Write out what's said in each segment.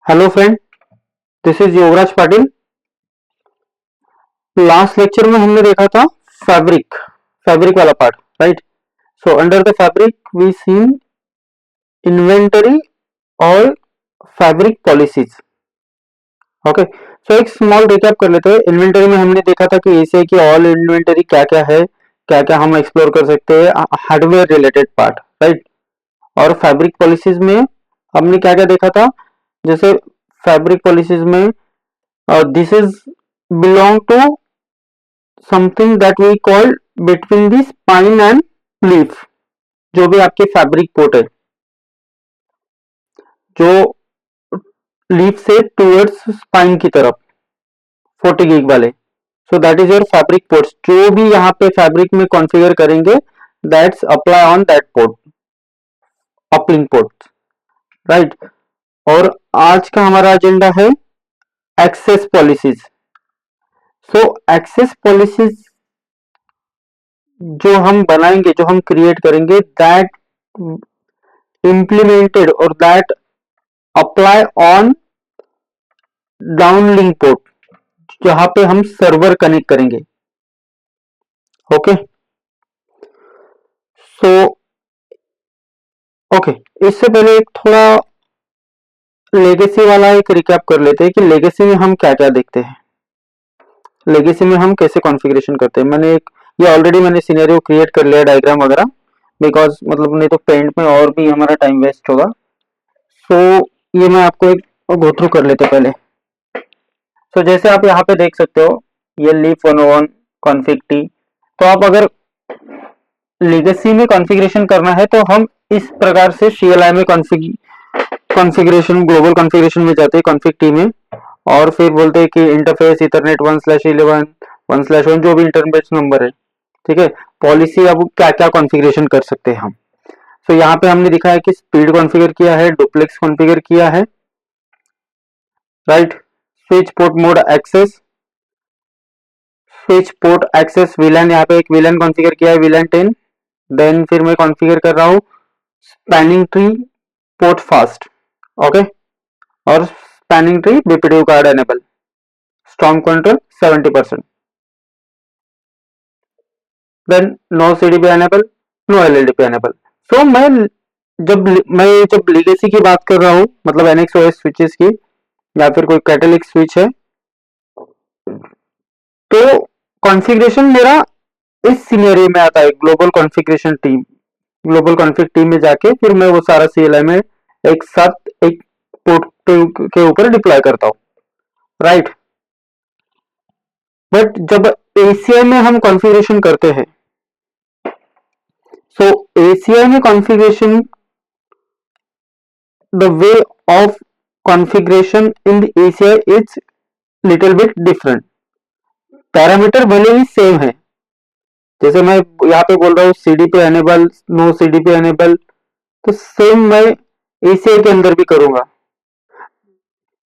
Hello friend, this is Yograj Patil. Last lecture में हमने देखा था फैब्रिक फैब्रिक वाला part, right. So under the fabric we seen inventory और फैब्रिक पॉलिसीज। ओके, सो एक स्मॉल रिकैप कर लेते हैं। इन्वेंटरी में हमने देखा था कि एसीआई की ऑल इन्वेंटरी क्या क्या है, क्या क्या हम एक्सप्लोर कर सकते हैं, हार्डवेयर रिलेटेड पार्ट, राइट। और फैब्रिक पॉलिसीज में हमने क्या क्या देखा था, जैसे फैब्रिक पॉलिसीज में this is belong to something that we call between the spine and leaf. जो भी आपके फैब्रिक पोर्ट है, जो लीफ से टूवर्ड्स स्पाइन की तरफ 40 गिग वाले, so that is your fabric ports. जो भी यहाँ पे फैब्रिक में कॉन्फ़िगर करेंगे, that's apply on that port, uplink port, right. और आज का हमारा एजेंडा है एक्सेस पॉलिसीज। सो एक्सेस पॉलिसीज जो हम बनाएंगे, जो हम क्रिएट करेंगे, that implemented or that apply on downlink port, जहां पे हम सर्वर कनेक्ट करेंगे। ओके, सो ओके, इससे पहले एक थोड़ा लेगेसी वाला एक रिकैप कर लेते हैं कि लेगेसी में हम क्या क्या देखते हैं, लेगेसी में हम कैसे कॉन्फ़िगरेशन करते हैं। ये ऑलरेडी मैंने सिनेरियो क्रिएट कर लिया, डायग्राम वगैरह, बिकॉज मतलब नहीं तो पेंट में और भी हमारा टाइम वेस्ट होगा। सो ये मैं आपको एक गो थ्रू कर लेते पहले। तो जैसे आप यहाँ पे देख सकते हो, ये लीफ 101 कॉन्फ़िग टी। तो आप अगर लेगेसी में कॉन्फ़िगरेशन करना है तो हम इस प्रकार से CLI में कॉन्फ़िगरेशन, ग्लोबल कॉन्फ़िगरेशन में जाते हैं कॉन्फ़िग टी में, और फिर बोलते हैं कि इंटरफेस इथरनेट 1/11 1/1, जो भी इंटरफेस नंबर है, ठीक है। पॉलिसी अब क्या क्या कॉन्फ़िगरेशन कर सकते हैं हम। तो यहाँ पे हमने दिखा है कि स्पीड कॉन्फ़िगर किया है, डुप्लेक्स कॉन्फ़िगर किया है, right. Switch port mode access, switch port access VLAN, यहाँ पे एक VLAN कॉन्फ़िगर किया है, VLAN 10। देन फिर मैं कॉन्फ़िगर कर रहा हूँ spanning tree port fast, okay, और spanning tree BPDU guard enable, storm control 70%, then no CDP enable, no LLDP enable. So जब लीगेसी की बात कर रहा हूँ, मतलब NX OS स्विचेस की, या फिर कोई कैटलिक स्विच है, तो कॉन्फ़िगरेशन मेरा इस सिनेरियो में आता है, global configuration team, global config team में जाके फिर मैं वो सारा CLI में एक साथ एक पोर्ट के ऊपर डिप्लॉय करता हूँ, राइट। बट जब ACI में हम कॉन्फ़िगरेशन करते हैं, सो ACI में configuration, the way of configuration in the ACI is little bit different. Parameter भले ही सेम है, जैसे मैं यहाँ पे बोल रहा हूँ CDP enable, no CDP enable, तो सेम मैं ACI के अंदर भी करूंगा,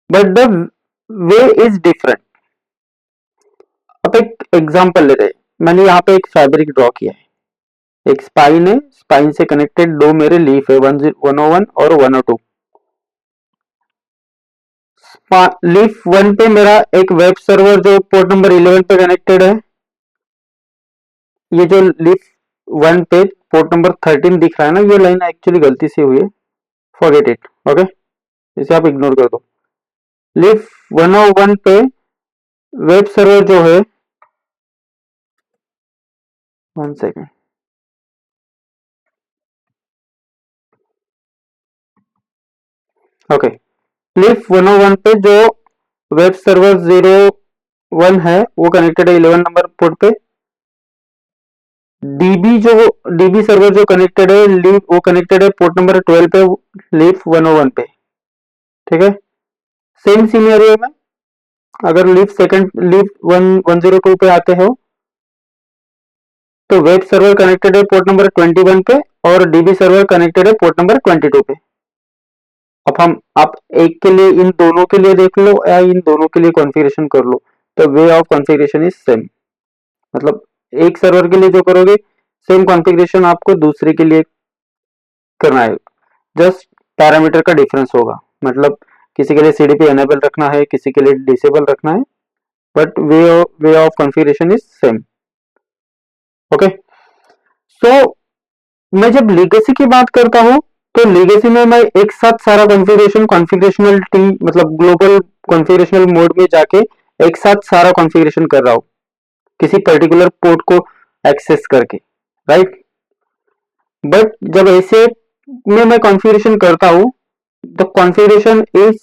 but the way is different. अब एक एग्जांपल लेते हैं। मैंने यहाँ पे एक फैब्रिक ड्रॉ किया है, एक स्पाइन है, स्पाइन से कनेक्टेड दो मेरे लीफ है, 101 और 102। लीफ 1 पे मेरा एक वेब सर्वर जो पोर्ट नंबर 11 पे कनेक्टेड है। ये जो लीफ 1 पे पोर्ट नंबर 13 दिख रहा है ना, ये लाइन एक्चुअली गलती से हुई है, फॉरगेट इट, ओके, इसे आप इग्नोर कर दो। लीफ 101 पे वेब सर्वर जो है, 1 सेकेंड, ओके, लीफ 101 पे जो वेब सर्वर 01 है वो कनेक्टेड है 11 नंबर पोर्ट पे। डीबी सर्वर जो कनेक्टेड है लीफ, वो कनेक्टेड है पोर्ट नंबर 12 पे, लीफ 101 पे, ठीक है। सेम सिनेरियो में अगर लीफ 102 पे आते हो, तो वेब सर्वर कनेक्टेड है पोर्ट नंबर 21 पे और डीबी सर्वर कनेक्टेड है पोर्ट नंबर 22 पे। अब आप एक के लिए, इन दोनों के लिए देख लो या इन दोनों के लिए कॉन्फ़िगरेशन कर लो, तो वे ऑफ कॉन्फ़िगरेशन इज सेम। मतलब एक सर्वर के लिए जो करोगे, सेम कॉन्फ़िगरेशन आपको दूसरे के लिए करना है, जस्ट पैरामीटर का डिफरेंस होगा। मतलब किसी के लिए सीडीपी एनेबल रखना है, किसी के लिए डिसेबल रखना है, but way of configuration is same. Okay, so मैं जब लीगेसी की बात करता हूं तो लीगेसी में मैं एक साथ सारा कॉन्फ़िगरेशनल टी मतलब ग्लोबल कॉन्फ़िगरेशनल मोड में जाके एक साथ सारा कॉन्फ़िगरेशन कर रहा हूं किसी पर्टिकुलर पोर्ट को एक्सेस करके, राइट। बट जब ऐसे में मैं कॉन्फ़िगरेशन करता हूं, the configuration is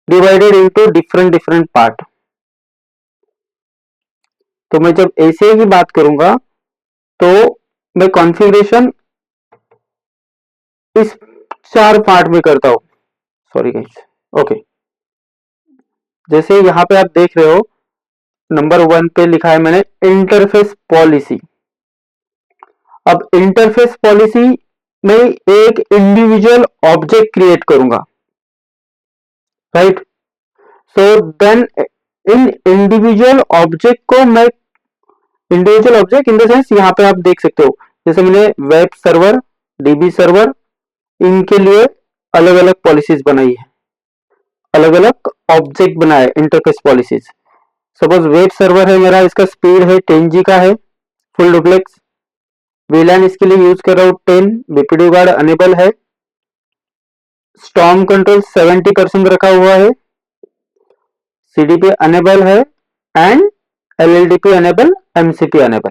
divided into different different part. तो मैं जब ऐसे ही बात करूंगा तो मैं कॉन्फ़िगरेशन इस 4 पार्ट में करता हूं। Sorry guys, okay. जैसे यहाँ पे आप देख रहे हो, नंबर 1 पे लिखा है मैंने इंटरफेस पॉलिसी। अब इंटरफेस पॉलिसी में एक इंडिविजुअल ऑब्जेक्ट क्रिएट करूंगा, right. So then in individual object को मैं individual object in the sense यहाँ पे आप देख सकते हो, जैसे मैंने वेब सर्वर, डीबी सर्वर, इनके लिए अलग अलग पॉलिसीज बनाई है, अलग अलग ऑब्जेक्ट बनाए interface policies. Suppose web server है मेरा, इसका स्पीड है 10G का है, फुल डुप्लेक्स। वीलैन इसके लिए यूज कर रहा हूँ 10, बीपीडी गार्ड अनेबल है, स्टॉर्म कंट्रोल 70% रखा हुआ है, सीडीपी अनेबल है and LLDP enable, MCP enable.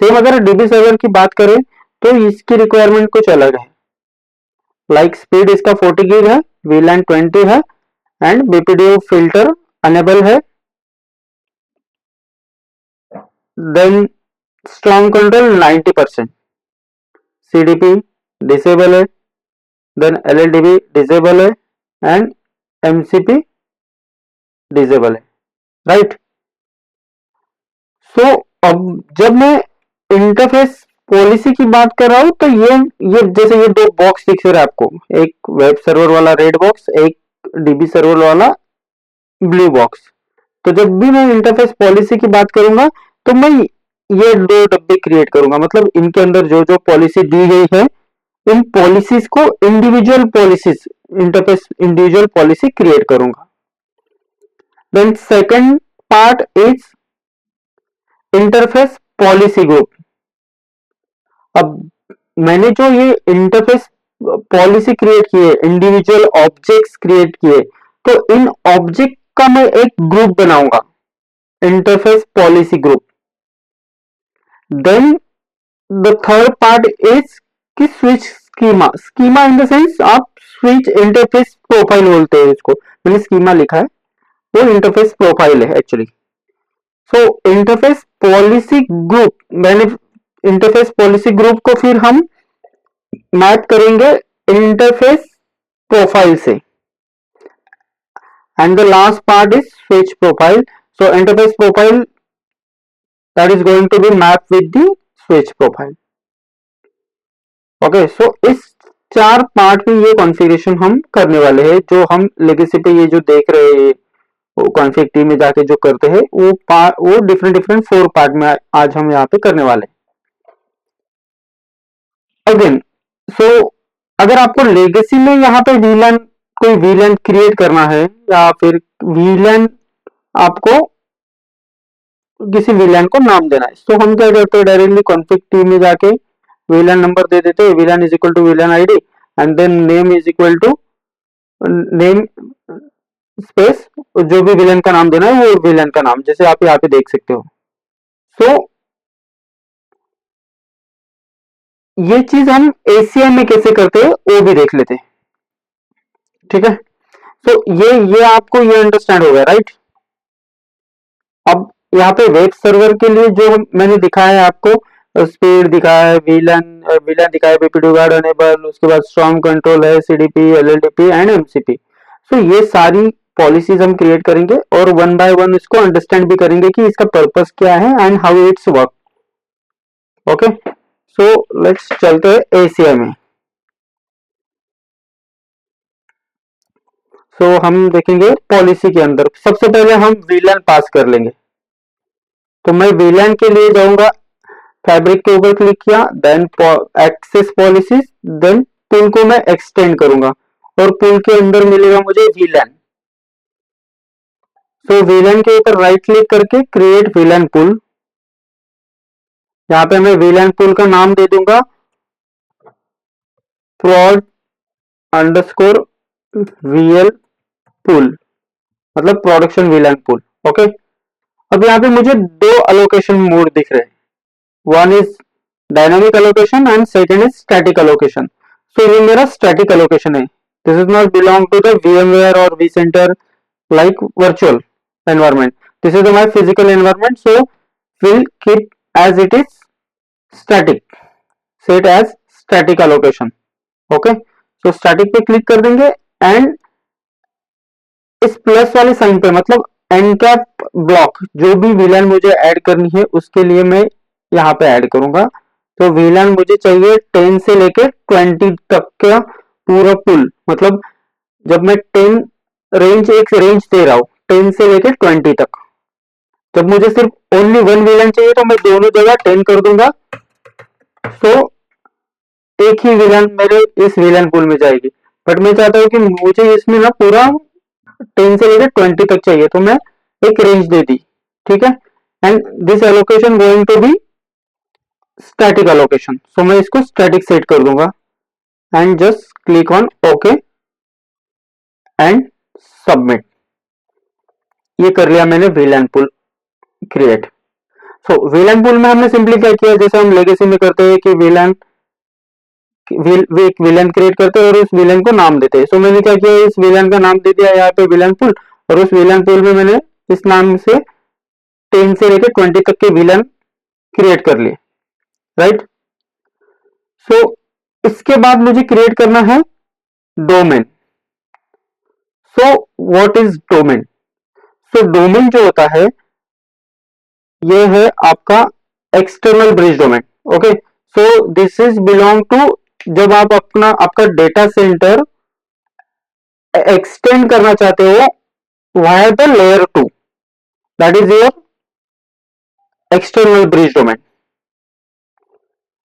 Same अगर डीबी सर्वर की बात करें तो इसकी रिक्वायरमेंट कुछ अलग है, लाइक स्पीड इसका 40 गिग है, वीलैन 20 है एंड बीपीडीओ फिल्टर अनेबल है, then strong control 90%, CDP disable है, देन एलएलडीबी डिसेबल है एंड एमसीपी डिसेबल है, राइट। सो अब जब मैं इंटरफेस पॉलिसी की बात कर रहा हूं तो ये जैसे ये 2 बॉक्स दिख रहे हैं आपको, एक वेब सर्वर वाला रेड बॉक्स, एक डीबी सर्वर वाला ब्लू बॉक्स। तो जब भी मैं इंटरफेस पॉलिसी की बात करूंगा तो मैं ये 2 डब्बे क्रिएट करूंगा, मतलब इनके अंदर जो जो पॉलिसी दी गई है इन पॉलिसीज को individual policies, interface individual policy create करूंगा। Then second part is interface policy group. अब मैंने जो ये इंटरफेस पॉलिसी क्रिएट की है, इंडिविजुअल ऑब्जेक्ट्स क्रिएट किए, तो इन ऑब्जेक्ट का मैं एक ग्रुप बनाऊंगा, interface policy group. Then the third part is कि switch schema. Schema in the sense आप स्विच इंटरफेस प्रोफाइल बोलते हैं इसको, मैंने स्कीमा लिखा है, वो इंटरफेस प्रोफाइल है actually. So interface policy group, मैंने इंटरफेस पॉलिसी ग्रुप को फिर हम मैप करेंगे इंटरफेस प्रोफाइल से, and the last part is switch profile. So interface profile that is going to be map with the switch profile. Okay, सो इस 4 part में ये configuration हम करने वाले हैं, जो हम लेगेसी पे ये जो देख रहे हैं वो कॉन्फ़िग टी में जाके जो करते हैं वो डिफरेंट डिफरेंट 4 पार्ट में आज हम यहाँ पे करने वाले हैं। अगेन सो अगर आपको लेगेसी में यहाँ पे वीलैन, कोई वीलैन क्रिएट करना है या फिर वीलैन आपको किसी वीलैन को नाम देना है, तो हम क्या करते हैं, डायरेक्टली कॉन्फ़िग टी में जाके वीलैन नंबर दे देते हैं, VLAN is equal to VLAN ID and then name is equal to name space, जो भी विलेन का नाम देना है वो विलेन का नाम, जैसे आप यहाँ पे देख सकते हो। सो ये चीज हम एसीएम में कैसे करते हैं वो भी देख लेते हैं, ठीक है। सो ये आपको ये अंडरस्टैंड हो गया, राइट। अब यहाँ पे वेब सर्वर के लिए जो मैंने दिखाया है आपको, स्पीड दिखाया है, विलन दिखाया है, बीपीडी गार्ड अनेबल, उसके बाद स्ट्रॉन्ग कंट्रोल है, सीडीपी, एलएलडीपी एंड एमसीपी। सो ये सारी पॉलिसीज हम क्रिएट करेंगे और वन बाय वन इसको अंडरस्टैंड भी करेंगे कि इसका पर्पस क्या है and how it's work. Okay, so let's चलते हैं एसीआई में। सो हम देखेंगे पॉलिसी के अंदर सबसे पहले हम वीलैन पास कर लेंगे। तो मैं वीलैन के लिए जाऊंगा, फैब्रिक के ऊपर क्लिक किया, then access policies, then tool को मैं एक्सटेंड करूंगा और पुल के अंदर मिलेगा मुझे VLAN। सो VLAN के ऊपर राइट क्लिक करके क्रिएट VLAN पुल। यहाँ पे मैं VLAN पुल का नाम दे दूंगा prod अंडरस्कोर VL पुल, मतलब प्रोडक्शन VLAN पुल। ओके, अब यहाँ पे मुझे दो अलोकेशन मोड दिख रहे हैं, one is dynamic allocation and second is static allocation. So ये मेरा स्टैटिक अलोकेशन है, this is not belong to the VMware और vCenter like virtual environment, this is my physical environment, so we'll keep as it is static, set as static allocation। Okay, so static पे click कर देंगे and इस plus वाले sign पे, मतलब NCAP block, जो भी VLAN मुझे ऐड करनी है उसके लिए मैं यहाँ पे ऐड करूंगा। तो VLAN मुझे चाहिए 10 से लेके 20 तक का पूरा पुल, मतलब जब मैं 10 रेंज, एक रेंज दे रहा हूं 10 से लेके 20 तक, जब मुझे सिर्फ ओनली वन VLAN चाहिए तो मैं दोनों जगह 10 कर दूंगा। सो एक ही VLAN मेरे इस VLAN पुल में जाएगी, बट मैं चाहता हूँ कि मुझे इसमें ना पूरा 10 से लेकर 20 तक चाहिए, तो मैं एक रेंज दे दी, ठीक है। And this allocation going to be static allocation, so मैं इसको स्टैटिक सेट कर दूंगा and just click on okay and submit. ये कर लिया मैंने VLAN pool create. So VLAN pool में हमने सिंपली क्या किया, जैसे हम लेगेसी में करते हैं कि VLAN क्रिएट करते हैं और उस VLAN को नाम देते हैं। सो मैंने क्या किया, इस VLAN का नाम दे दिया यहाँ पे VLAN पुल, और उस VLAN पुल में मैंने इस नाम से 10 से लेकर 20 तक के VLAN क्रिएट कर लिए, राइट। सो इसके बाद मुझे क्रिएट करना है domain. So what is domain? So domain जो होता है ये है आपका external bridge domain. Okay, so this is belong to, जब आप आपका डेटा सेंटर एक्सटेंड करना चाहते हो via the layer 2, that is your external bridge domain,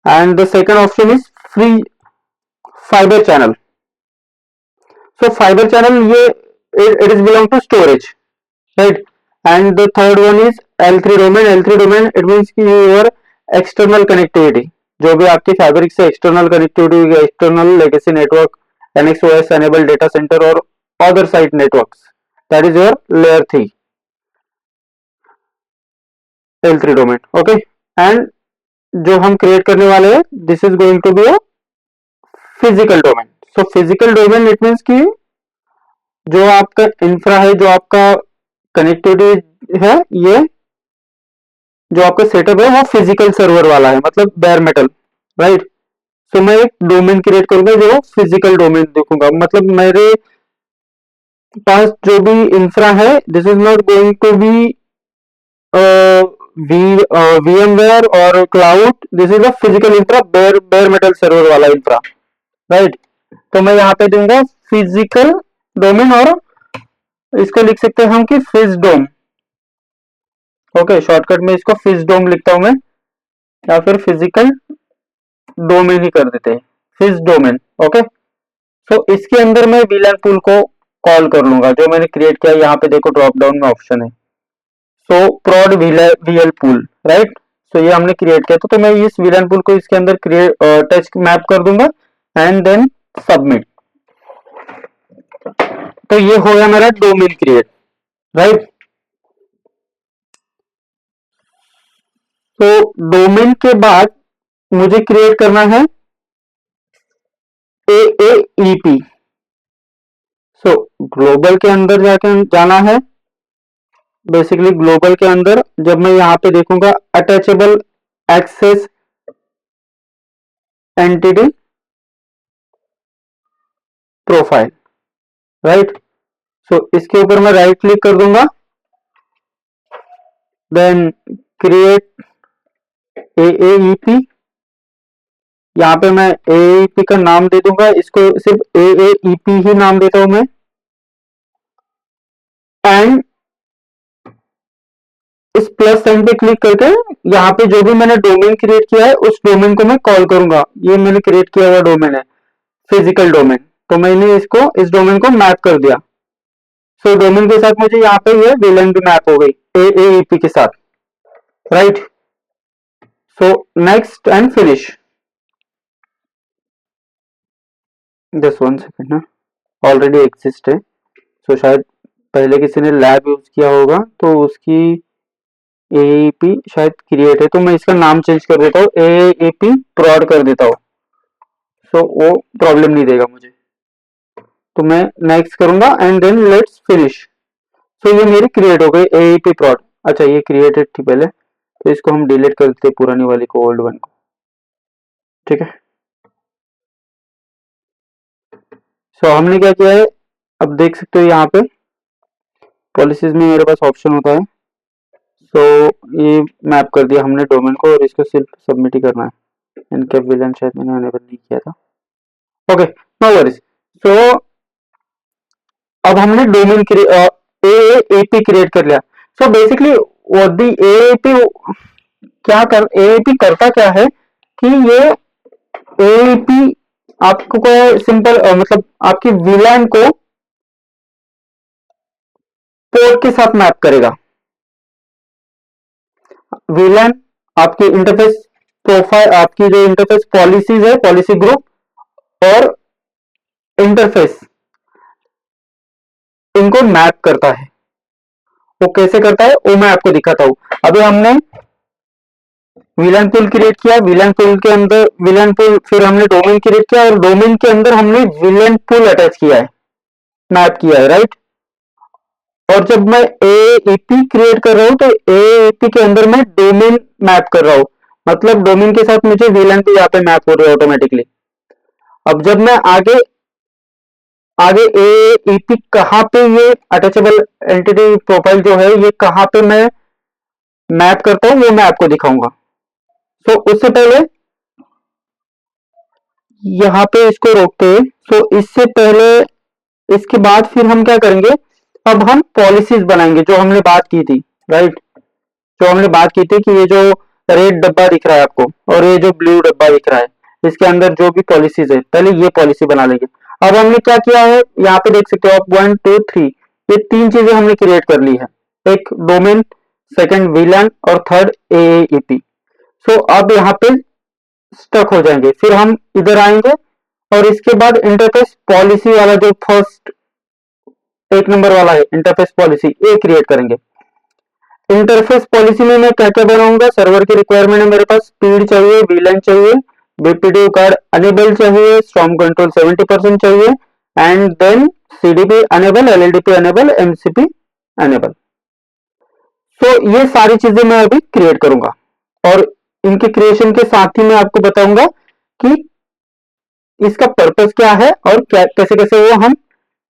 and the second option is free fiber channel। so fiber channel ये it is belong to storage, right, and the third one is L3 domain। L3 domain it means कि your external connectivity, जो भी आपकी fabric से external connectivity, external legacy network, NXOS enable data center और other site networks, that is your layer 3 L3 domain. Okay, and जो हम create करने वाले हैं this is going to be a physical domain. So physical domain it means कि जो आपका infra है, जो आपका कनेक्टिविटी है, ये जो आपका सेटअप है वो फिजिकल सर्वर वाला है, मतलब बेयर मेटल, राइट। सो मैं एक डोमेन क्रिएट करूंगा जो फिजिकल डोमेन देखूंगा, मतलब मेरे पास जो भी इंफ्रा है this is not going to be VMware और cloud, this is a physical infra, bare metal server वाला इंफ्रा, राइट। तो मैं यहाँ पे दूंगा फिजिकल डोमेन, और इसको लिख सकते हैं हम कि फिज डोम। ओके, शॉर्टकट में इसको फिज डोम लिखता हूं मैं, या फिर फिजिकल डोमेन ही कर देते हैं, फिज डोमेन। ओके, सो इसके अंदर मैं VLAN पुल को कॉल कर लूंगा, जो मैंने क्रिएट किया। यहाँ पे देखो ड्रॉप डाउन में ऑप्शन है, सो prod VL पुल, राइट। सो ये हमने क्रिएट किया, तो मैं इस VLAN पुल को इसके अंदर क्रिएट टेक्स्ट मैप कर दूंगा एंड देन सबमिट। तो ये हो गया मेरा डोमेन क्रिएट, राइट। तो डोमेन के बाद मुझे क्रिएट करना है AAEP। सो ग्लोबल के अंदर जाके जाना है, बेसिकली ग्लोबल के अंदर जब मैं यहाँ पे देखूंगा attachable access entity profile, right. So इसके ऊपर मैं राइट क्लिक कर दूंगा, देन क्रिएट AAEP। यहाँ पे मैं AAEP का नाम दे दूंगा, इसको सिर्फ AAEP ही नाम देता हूं मैं, एंड इस प्लस साइन पे क्लिक करके यहाँ पे जो भी मैंने डोमेन क्रिएट किया है उस डोमेन को मैं कॉल करूंगा। ये मैंने क्रिएट किया हुआ डोमेन है फिजिकल डोमेन, तो मैंने इसको इस डोमेन को मैप कर दिया। सो डोमेन के साथ मुझे यहाँ पे ये VLAN भी मैप हो गई AAEP के साथ, right. So next and finish, this 1 second ना, ऑलरेडी एग्जिस्ट है। सो शायद पहले किसी ने लैब यूज किया होगा तो उसकी AAEP शायद क्रिएट है, तो मैं इसका नाम चेंज कर देता हूँ, AAEP prod कर देता हूँ। सो वो प्रॉब्लम नहीं देगा मुझे, तो मैं नेक्स्ट करूंगा एंड देन लेट्स फिनिश। सो ये मेरी क्रिएट हो गई AAEP prod। अच्छा ये क्रिएटेड थी पहले, तो इसको हम डिलीट कर देते पुरानी वाली को, ओल्ड वन को, ठीक है। सो हमने क्या किया है, अब देख सकते हो यहाँ पे पॉलिसीज में मेरे पास ऑप्शन होता है। सो ये मैप कर दिया हमने डोमेन को, और इसको सिर्फ सबमिट ही करना है। इनके विलन शायद मैंने अनेबल नहीं किया था, ओके नो वरीज। सो अब हमने डोमेन AAEP क्रिएट कर लिया। So basically what the AAEP करता क्या है कि ये AAEP आपको सिंपल मतलब आपकी VLAN को पोर्ट के साथ मैप करेगा। VLAN आपकी इंटरफेस प्रोफाइल, आपकी जो इंटरफेस पॉलिसीज है, पॉलिसी ग्रुप और इंटरफेस, इनको मैप करता है। वो कैसे करता है वो मैं आपको दिखाता हूं। अभी हमने VLAN पूल क्रिएट किया, VLAN पूल के अंदर VLAN पूल, फिर हमने डोमेन क्रिएट किया और डोमेन के अंदर हमने VLAN पूल अटैच किया है, मैप किया है, राइट। और जब मैं AAEP क्रिएट कर रहा हूं तो AAEP के अंदर मैं डोमेन मैप कर रहा हूं, मतलब डोमेन के साथ मुझे VLAN भी यहाँ पे मैप हो रहा है ऑटोमेटिकली। अब जब मैं आगे आगे AAEP कहाँ पे ये अटैचेबल एंटिटी प्रोफाइल जो है ये कहाँ पे मैं मैप करता हूं वो मैं आपको दिखाऊंगा। तो उससे पहले यहाँ पे इसको रोकते हैं। सो इससे पहले, इसके बाद फिर हम क्या करेंगे, अब हम पॉलिसीज बनाएंगे जो हमने बात की थी, राइट। जो हमने बात की थी कि ये जो रेड डब्बा दिख रहा है आपको और ये जो ब्लू डब्बा दिख रहा है, इसके अंदर जो भी पॉलिसीज है, पहले ये पॉलिसी बना लेंगे। अब हमने क्या किया है, यहाँ पे देख सकते हो आप 1 2 3, ये 3 चीजें हमने क्रिएट कर ली है, एक डोमेन, सेकंड VLAN और थर्ड AAEP। सो अब यहाँ पे स्टक हो जाएंगे, फिर हम इधर आएंगे और इसके बाद इंटरफेस पॉलिसी वाला जो फर्स्ट 1 नंबर वाला है इंटरफेस पॉलिसी, ये क्रिएट करेंगे। इंटरफेस पॉलिसी में मैं क्या क्या बनाऊंगा, सर्वर की रिक्वायरमेंट है मेरे पास, स्पीड चाहिए, VLAN चाहिए, BPDU कार्ड अनेबल चाहिए, स्टॉर्म कंट्रोल 70% चाहिए, and then CDP enable, LLDP enable, MCP enable. So ये सारी चीजें मैं अभी क्रिएट करूंगा और इनके क्रिएशन के साथ ही मैं आपको बताऊंगा कि इसका पर्पस क्या है और क्या कैसे कैसे वो हम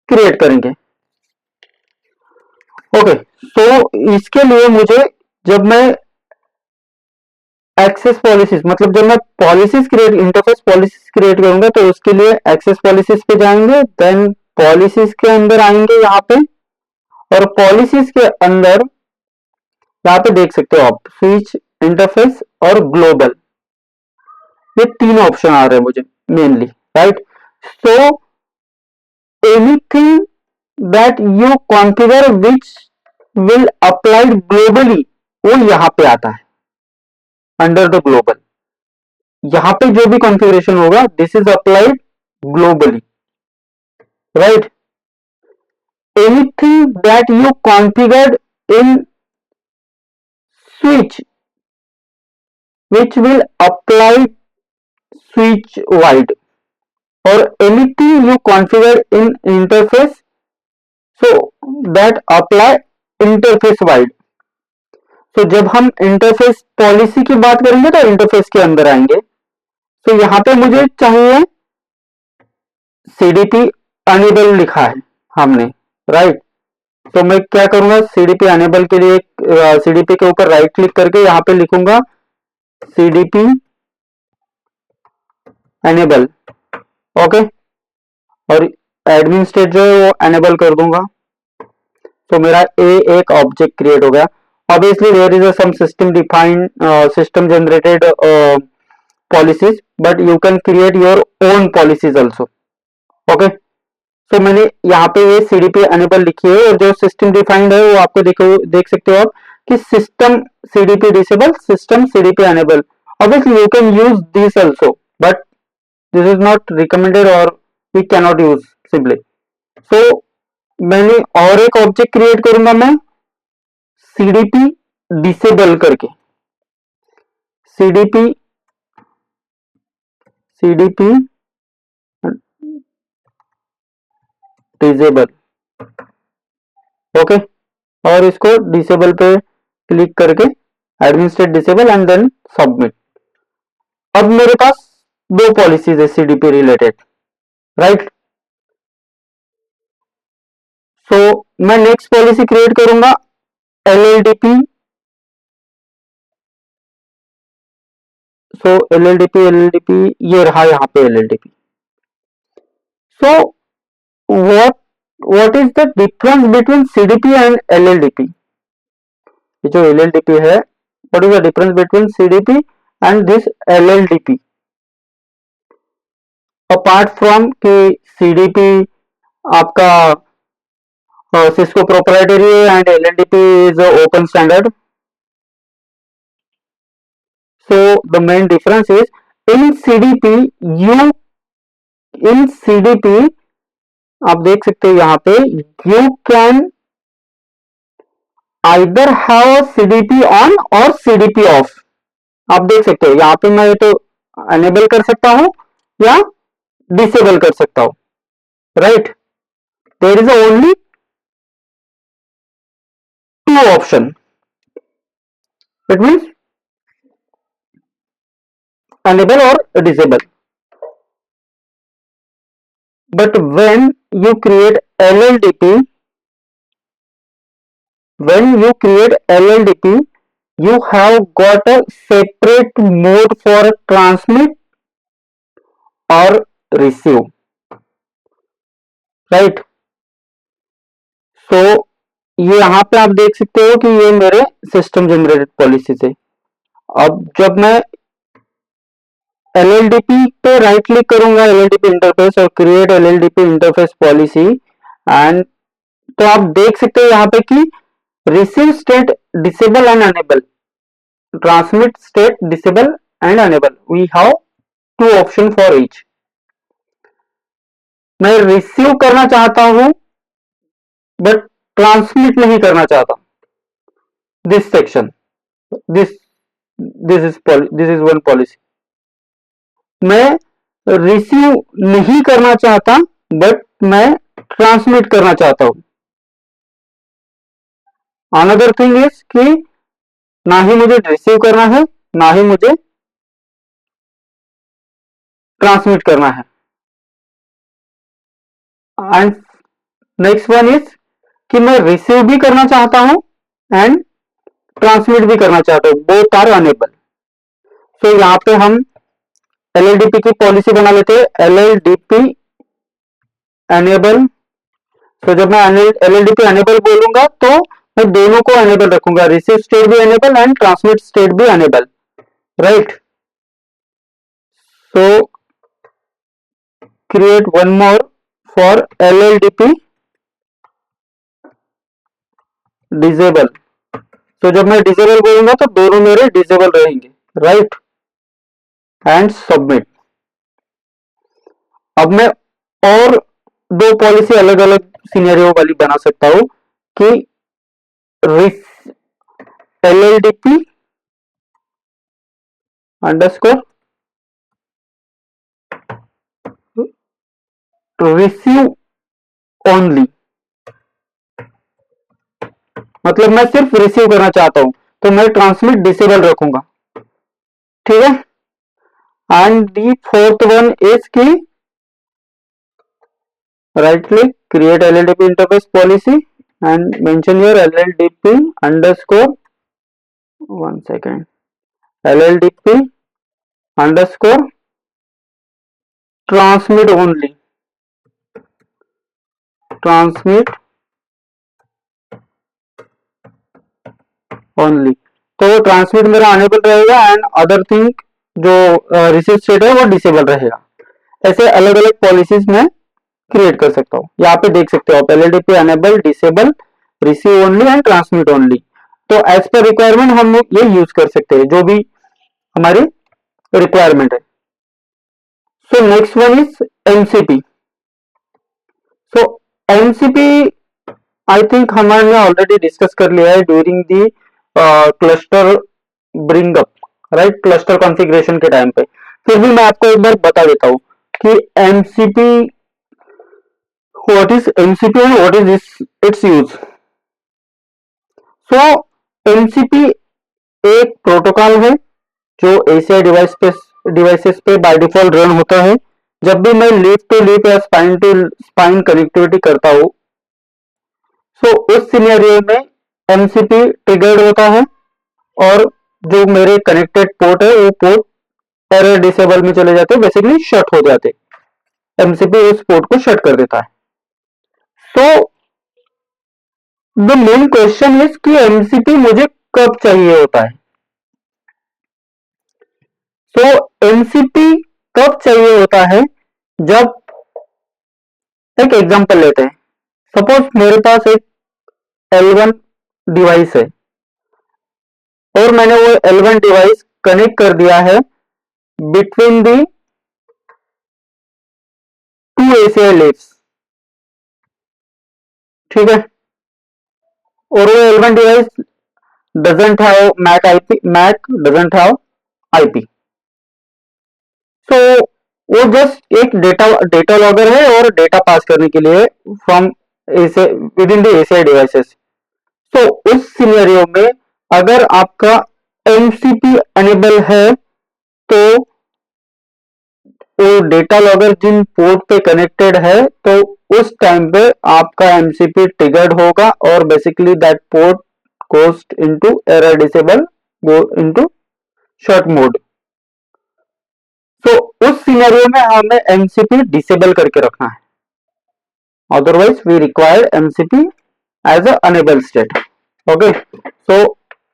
क्रिएट करेंगे। ओके, तो इसके लिए मुझे, जब मैं एक्सेस पॉलिसीज, मतलब जब मैं policies create, interface policies create करूंगा तो उसके लिए एक्सेस पॉलिसीज पे जाएंगे, देन पॉलिसीज के अंदर आएंगे यहाँ पे, और पॉलिसीज के अंदर यहाँ पे देख सकते हो आप स्विच, इंटरफेस और ग्लोबल, ये 3 ऑप्शन आ रहे हैं मुझे mainly, right. So anything that you configure which will applied globally, वो यहां पे आता है अंडर द ग्लोबल। यहां पे जो भी कॉन्फ़िगरेशन होगा this is applied globally, right. Anything that you configured in switch which will apply switch wide, or anything you configure in interface so that apply interface wide। तो जब हम interface policy की बात करेंगे तो इंटरफेस के अंदर आएंगे। तो यहां पे मुझे चाहिए CDP अनेबल लिखा है हमने, राइट। तो मैं क्या करूंगा, CDP अनेबल के लिए CDP के ऊपर राइट क्लिक करके यहां पे लिखूंगा CDP अनेबल, ओके, और एडमिन स्टेट जो है वो अनेबल कर दूंगा। तो मेरा एक ऑब्जेक्ट क्रिएट हो गया। Obviously there is some system defined system generated policies, but you can create your own policies also, okay. So मैंने यहाँ पे ये CDP अनेबल लिखी है, और जो सिस्टम डिफाइंड है वो आपको देख सकते हो आप कि system CDP disable, system CDP enable. Obviously you can use this also, but this is not recommended or we cannot use simply. So मैंने और एक ऑब्जेक्ट क्रिएट करूंगा मैं CDP डिसेबल करके, CDP डिसेबल. ओके, और इसको डिसेबल पे click करके administrate disable and then submit. अब मेरे पास दो पॉलिसीज है CDP रिलेटेड, राइट. सो मैं नेक्स्ट पॉलिसी क्रिएट करूंगा LLDP. सो LLDP ये रहा यहाँ पे LLDP. So what is the difference between CDP and LLDP? ये जो LLDP है, what is the difference between CDP and this LLDP? Apart from कि CDP आपका Cisco proprietary and LLDP is open standard. So the main difference is in CDP आप देख सकते हो यहाँ पे you can either have CDP on और CDP off. आप देख सकते हो यहाँ पे मैं तो अनेबल कर सकता हूं या डिसेबल कर सकता हूं, right. There is only two option. It means enable or disable. But when you create LLDP, you have got a separate mode for transmit or receive, right. So ये यहाँ पे आप देख सकते हो कि ये मेरे सिस्टम जनरेटेड पॉलिसी है. अब जब मैं LLDP पे राइट क्लिक करूंगा, LLDP इंटरफेस और create LLDP interface policy, and तो आप देख सकते हो यहाँ पे कि receive state disable and enable, transmit state disable and enable. We have two option for each. मैं रिसीव करना चाहता हूं बट ट्रांसमिट नहीं करना चाहता. This section, this is one policy. मैं रिसीव नहीं करना चाहता बट मैं ट्रांसमिट करना चाहता हूं. अनदर थिंग इज कि ना ही मुझे रिसीव करना है ना ही मुझे ट्रांसमिट करना है. एंड नेक्स्ट वन इज कि मैं रिसीव भी करना चाहता हूं एंड ट्रांसमिट भी करना चाहता हूं. Both are unable. सो यहां पे हम LLDP की पॉलिसी बना लेते हैं, LLDP एनेबल. तो जब मैं LLDP एनेबल बोलूंगा तो मैं दोनों को एनेबल रखूंगा, रिसीव स्टेट भी एनेबल एंड ट्रांसमिट स्टेट भी enable, right. So create one more for LLDP disable. तो जब मैं डिसेबल बोलूंगा तो दोनों मेरे डिसेबल रहेंगे, राइट. And submit. अब मैं और दो पॉलिसी अलग अलग सिनेरियो वाली बना सकता हूं कि LLDP अंडरस्कोर रिसीव ओनली. मतलब मैं सिर्फ रिसीव करना चाहता हूं तो मैं ट्रांसमिट डिसेबल रखूंगा, ठीक है. And the fourth one is की right click, create LLDP interface policy and mention your LLDP underscore, one second, LLDP underscore transmit only, transmit only. तो वो ट्रांसमिट मेरा अनेबल रहेगा एंड अदर थिंग जो receive state है वो disable रहेगा. ऐसे अलग अलग पॉलिसीज में क्रिएट कर सकता हूँ। यहाँ पे देख सकते हो आप LLDP enable, disable, receive only and transmit only. तो एज पर रिक्वायरमेंट हम ये यूज कर सकते हैं, जो भी हमारी रिक्वायरमेंट है। So next one is MCP। So MCP I think हमने ऑलरेडी डिस्कस कर लिया है during the cluster bring up, right, cluster configuration के टाइम पे। फिर भी मैं आपको एक बार बता देता हूं कि MCP, what is MCP and what is it's use. So MCP एक प्रोटोकॉल है जो ACI डिवाइसेस पे बाय डिफॉल्ट रन होता है। जब भी मैं लीफ टू लीफ या स्पाइन टू स्पाइन कनेक्टिविटी करता हूं, सो उस सिनेरियो में MCP ट्रिगर्ड होता है और जो मेरे कनेक्टेड पोर्ट है वो पोर्ट एरर डिसेबल में चले जाते हैं, बेसिकली शट हो जाते। MCP उस पोर्ट को शट कर देता है। So the main question is कि MCP मुझे कब चाहिए होता है। सो MCP कब चाहिए होता है, जब एक एग्जांपल लेते हैं। सपोज मेरे पास एक L1 डिवाइस है और मैंने वो L1 डिवाइस कनेक्ट कर दिया है between the to ACI leafs, ठीक है, और वो L1 device doesn't have MAC doesn't have IP। सो वो जस्ट एक डेटा लॉगर है और डेटा पास करने के लिए from within the ACI devices. So उस सिनेरियो में अगर आपका MCP अनेबल है तो वो डेटा लॉगर जिन पोर्ट पे कनेक्टेड है, तो उस टाइम पे आपका MCP ट्रिगर्ड होगा और basically that port goes into error disable, go into short mode. So उस सिनेरियो में हमें MCP डिसेबल करके रखना है, otherwise we require MCP as a enable state. Okay, so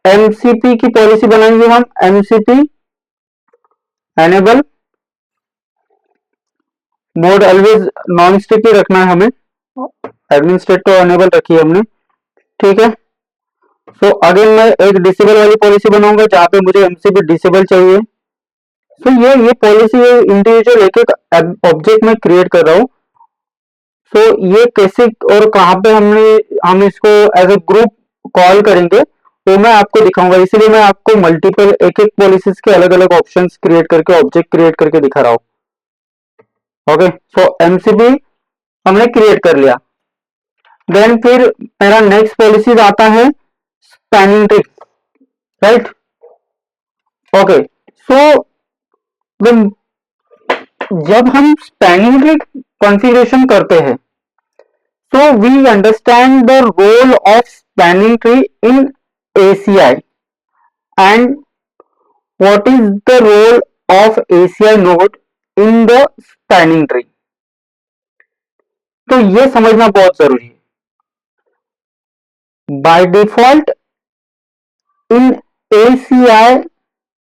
MCP की पॉलिसी बनाएंगे हम, MCP enable mode always non sticky रखना है हमें, एडमिन स्टेट तो अनेबल रखी है हमने, ठीक है। सो अगेन मैं एक डिसेबल वाली पॉलिसी बनाऊंगा जहां पे मुझे MCP डिसेबल चाहिए। सो ये पॉलिसी इंडिविजुअल एक एक ऑब्जेक्ट में क्रिएट कर रहा हूं। सो ये कैसे और कहां पे हम इसको एज ए ग्रुप कॉल करेंगे तो मैं आपको दिखाऊंगा, इसलिए मैं आपको मल्टीपल एक एक पॉलिसीज के अलग अलग ऑप्शंस क्रिएट करके ऑब्जेक्ट क्रिएट करके दिखा रहा हूं। ओके, सो MCP हमने क्रिएट कर लिया। देन फिर मेरा नेक्स्ट पॉलिसीज आता है स्पैनिंग ट्री, राइट। ओके, सो जब हम स्पैनिंग ट्री कॉन्फ़िगरेशन करते हैं, so we understand the role of spanning tree in ACI and what is the role of ACI node in the spanning tree। तो ये समझना बहुत जरूरी है। By default in ACI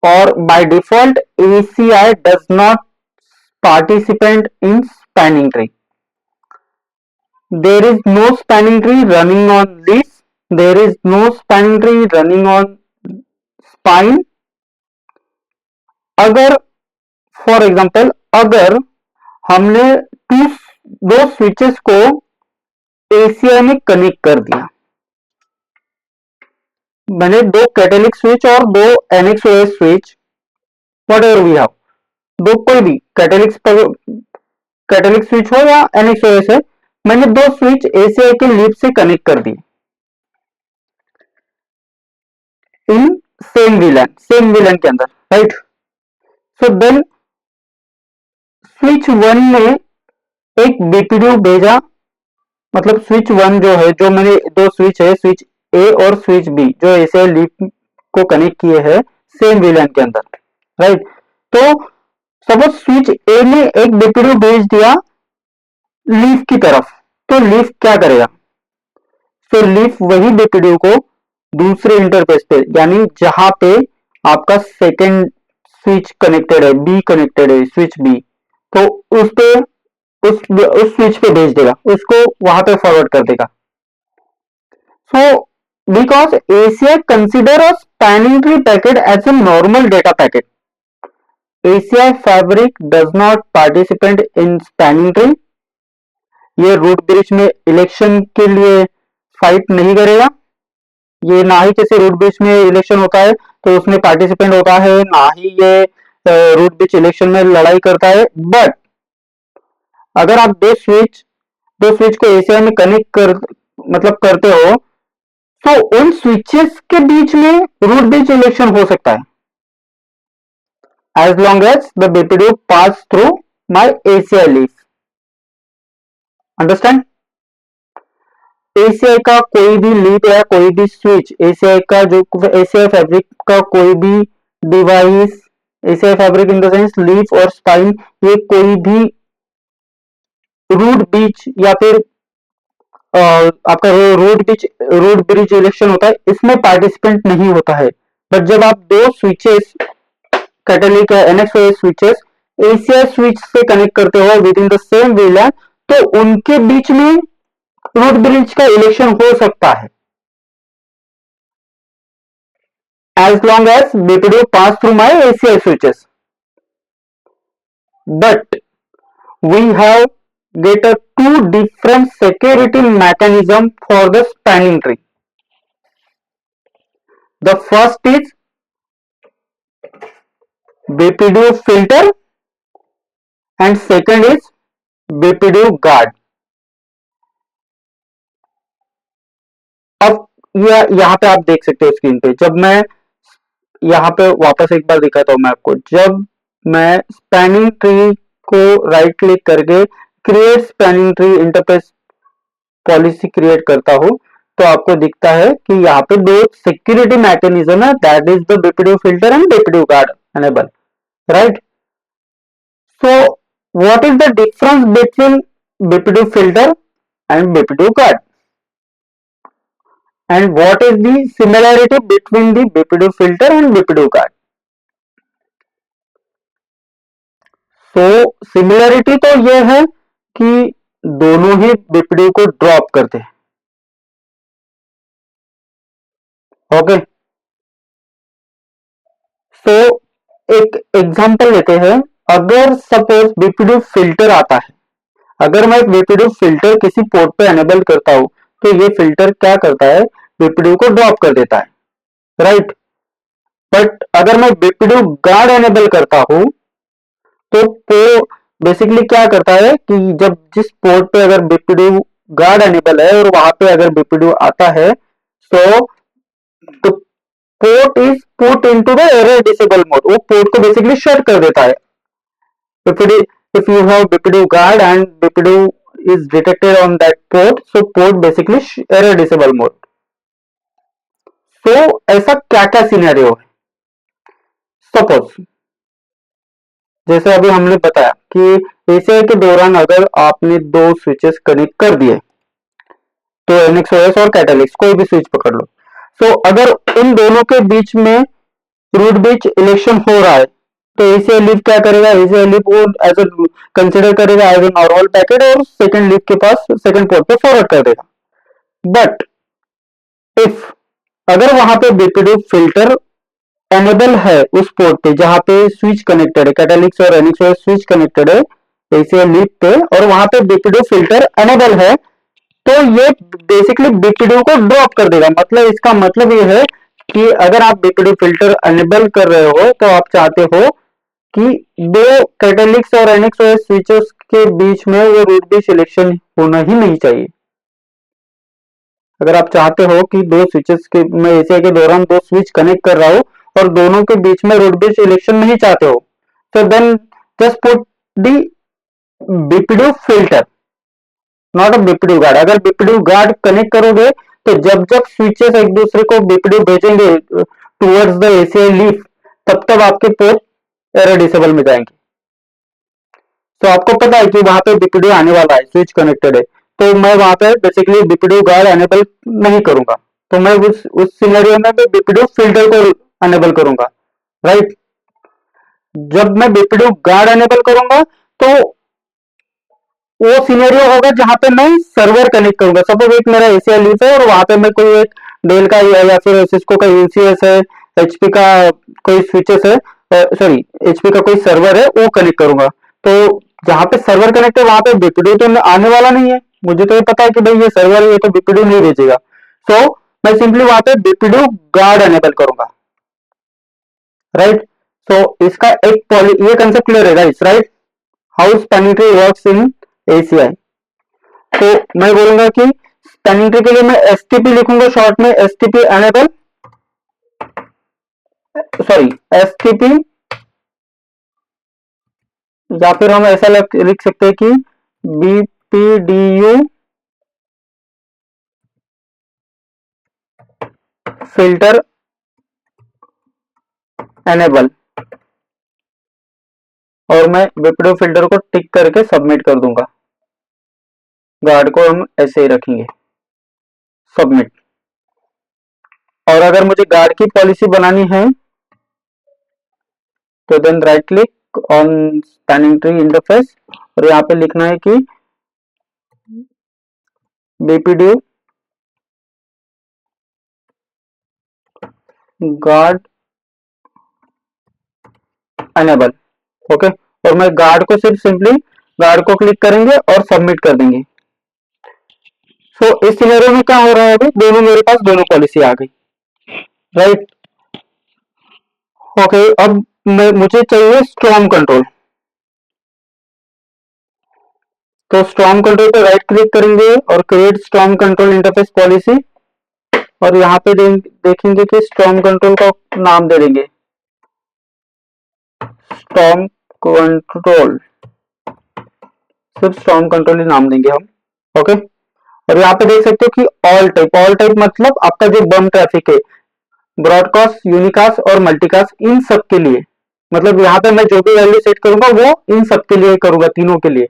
or by default ACI does not participate in spanning tree। There is no spanning tree running on leaf, there is no spanning tree running on spine। अगर for example अगर हमने दो switches को ACI में connect कर दिया, मैंने दो कैटेलिक स्विच और दो NXOS switch, whatever we have, दो कोई भी कैटेलिक स्विच हो या NXOS है, मैंने दो स्विच ACI के लीफ से कनेक्ट कर दिए इन सेम VLAN के अंदर, राइट। सो देन स्विच 1 ने एक BPDU भेजा, मतलब स्विच 1 जो है, जो मैंने दो स्विच है, स्विच A और स्विच B जो ACI लीफ को कनेक्ट किए हैं सेम VLAN के अंदर, राइट। तो सपोज स्विच A ने एक BPDU भेज दिया लीफ की तरफ, तो लीफ क्या करेगा, तो लीफ वही BPDU को दूसरे इंटरफेस पे, यानी जहां पे आपका सेकेंड स्विच कनेक्टेड है, B कनेक्टेड है, स्विच B, तो उस पे उस स्विच पे भेज देगा, उसको वहां पे फॉरवर्ड कर देगा. So because ACI consider a spanning tree packet as a normal data packet, ACI fabric does not participate in spanning tree. ये रूट ब्रिज में इलेक्शन के लिए फाइट नहीं करेगा. ये ना ही किसी रूट ब्रिज में इलेक्शन होता है तो उसमें पार्टिसिपेंट होता है, ना ही ये रूट ब्रिज इलेक्शन में लड़ाई करता है. बट अगर आप दो स्विच को एसीआई में कनेक्ट कर मतलब करते हो, तो उन स्विचेस के बीच में रूट ब्रिज इलेक्शन हो सकता है, as long as the BPDU pass through my ACI leaf. Understand? ACI का कोई भी लीफ या कोई भी स्विच, ACI का जो ACI फैब्रिक का कोई भी device, ACI fabric in the sense leaf और स्पाइन, ये कोई भी रूट ब्रिज या फिर आपका रूट ब्रिज इलेक्शन होता है, इसमें पार्टिसिपेंट नहीं होता है. बट जब आप दो स्विचेस, कैटलिक NXOS स्विचेस ACI स्विच से कनेक्ट करते हो within the same VLAN, तो उनके बीच में रूट ब्रिज का इलेक्शन हो सकता है, as long as BPDU pass through my ACI switches. But we have get a two different security mechanism for the spanning tree. The first is BPDU filter and second is BPDU guard. अब यहाँ पे आप देख सकते हो screen पे, जब मैं यहाँ पे वापस एक बार दिखाता हूँ मैं आपको, जब मैं स्पैनिंग ट्री को राइट क्लिक करके create spanning tree interface policy create करता हूँ, तो आपको दिखता है कि यहाँ पे दो सिक्योरिटी मैकेनिज्म है, that is the BPDU filter and BPDU guard enable, right. So what is the difference between BPDU filter and BPDU guard, and what is the similarity between the BPDU filter and BPDU guard? So similarity तो ये है कि दोनों ही BPDU को drop करते हैं. Okay, so एक example लेते हैं. अगर सपोज BPDU फिल्टर आता है, अगर मैं BPDU फिल्टर किसी पोर्ट पे एनेबल करता हूं, तो ये फिल्टर क्या करता है, BPDU को ड्रॉप कर देता है, राइट. बट अगर मैं BPDU गार्ड एनेबल करता हूं, तो बेसिकली क्या करता है कि जब जिस पोर्ट पे अगर BPDU गार्ड एनेबल है और वहां पे अगर BPDU आता है, तो port is put into the error disable mode, वो पोर्ट को बेसिकली शट कर देता है. if you have BPDU guard and BPDU is detected on that port, so port basically error disable mode. so ऐसा क्या क्या सिनेरियो है. Suppose जैसे अभी हमने बताया कि ACI के दौरान अगर आपने दो स्विचेस कनेक्ट कर दिए, तो NXOS और कैटलिक्स कोई भी स्विच पकड़ लो, तो अगर इन दोनों के बीच में रूट ब्रिज इलेक्शन हो रहा है, तो ACI लीफ क्या करेगा, ACI लीफ वो एज ए कंसिडर करेगा एज ए नॉर्मल पैकेट और सेकंड लीफ के पास सेकंड पोर्ट पे फॉरवर्ड कर देगा. बट इफ अगर वहां पे BPDU फिल्टर एनेबल है उस पोर्ट पे जहां पे स्विच कनेक्टेड है, कैटलिक्स और NXOS स्विच कनेक्टेड है ACI लीफ पे, और वहां पे BPDU फिल्टर एनेबल है, तो ये बेसिकली BPDU को ड्रॉप कर देगा. मतलब इसका मतलब ये है कि अगर आप BPDU फिल्टर एनेबल कर रहे हो, तो आप चाहते हो कि दो कैटलिक्स और NXOS स्विचेस के बीच में वो रूट ब्रिज सिलेक्शन होना ही नहीं चाहिए. अगर आप चाहते हो कि दो स्विचेस के मैं ACI के दौरान दो स्विच कनेक्ट कर रहा हूं और दोनों के बीच में रूट ब्रिज सिलेक्शन नहीं चाहते हो, तो then just put the BPDU filter, not a BPDU guard. अगर BPDU गार्ड कनेक्ट करोगे, तो जब जब स्विचेस एक दूसरे को BPDU भेजेंगे टुवर्ड्स द ACI लीफ, तब तब आपके पोर्ट एरर डिसेबल में जाएंगे. तो आपको पता है कि वहां पे BPDU आने वाला है, स्विच कनेक्टेड है, तो मैं वहां पे बेसिकली BPDU गार्ड एनेबल नहीं करूंगा, तो मैं उस सिनेरियो में BPDU फिल्टर को एनेबल करूंगा, राइट. जब मैं BPDU गार्ड एनेबल करूंगा, तो वो सिनेरियो होगा जहां पे मैं सर्वर कनेक्ट करूंगा। सपोज एक मेरा एसीआई लीफ है और वहां पे मैं कोई एक डेल का या फिर सिस्को का यूसीएस है, एचपी का कोई स्विचेस है, सॉरी एचपी का कोई सर्वर है, वो कनेक्ट करूंगा। तो जहां पे सर्वर कनेक्ट है वहां पे बीपीडी तो आने वाला नहीं है। मुझे तो ये पता है कि भाई ये सर्वर है, ये तो बीपीडी नहीं भेजेगा। सो मैं सिंपली वहां पे बीपीडी गार्ड एनेबल करूंगा, राइट। सो इसका एक ये कंसेप्ट क्लियर है guys, right, how spanning tree works in ACI. तो मैं बोलूंगा कि स्पैनिंग ट्री के लिए मैं एसटीपी लिखूंगा शॉर्ट में, एसटीपी एनेबल, सॉरी एसटीपी, या फिर हम ऐसा लिख सकते हैं कि बीपीडीयू फिल्टर एनेबल, और मैं बीपीडीयू फिल्टर को टिक करके सबमिट कर दूंगा। गार्ड को हम ऐसे ही रखेंगे, सबमिट। और अगर मुझे गार्ड की पॉलिसी बनानी है तो then right click on spanning tree interface, और यहाँ पे लिखना है कि बीपीडीयू गार्ड एनेबल, ओके। और मैं गार्ड को सिर्फ सिंपली गार्ड को क्लिक करेंगे और सबमिट कर देंगे। सो इस सिनेरियो में क्या हो रहा है, अभी दोनों मेरे पास दोनों पॉलिसी आ गई, राइट। ओके, अब मुझे चाहिए स्टॉर्म कंट्रोल। तो स्टॉर्म कंट्रोल पे राइट क्लिक करेंगे और create storm control interface policy, और यहाँ पे देखेंगे कि स्टॉर्म कंट्रोल का नाम दे देंगे स्टॉर्म कंट्रोल, सिर्फ स्टॉर्म कंट्रोल ही नाम देंगे हम, ओके। और यहाँ पे देख सकते हो कि ऑल टाइप, ऑल टाइप मतलब आपका जो बम ट्रैफिक है, ब्रॉडकास्ट, यूनिकास्ट और मल्टीकास्ट, इन सब के लिए, मतलब यहाँ पे मैं जो भी वैल्यू सेट करूंगा वो इन सब के लिए करूंगा, तीनों के लिए।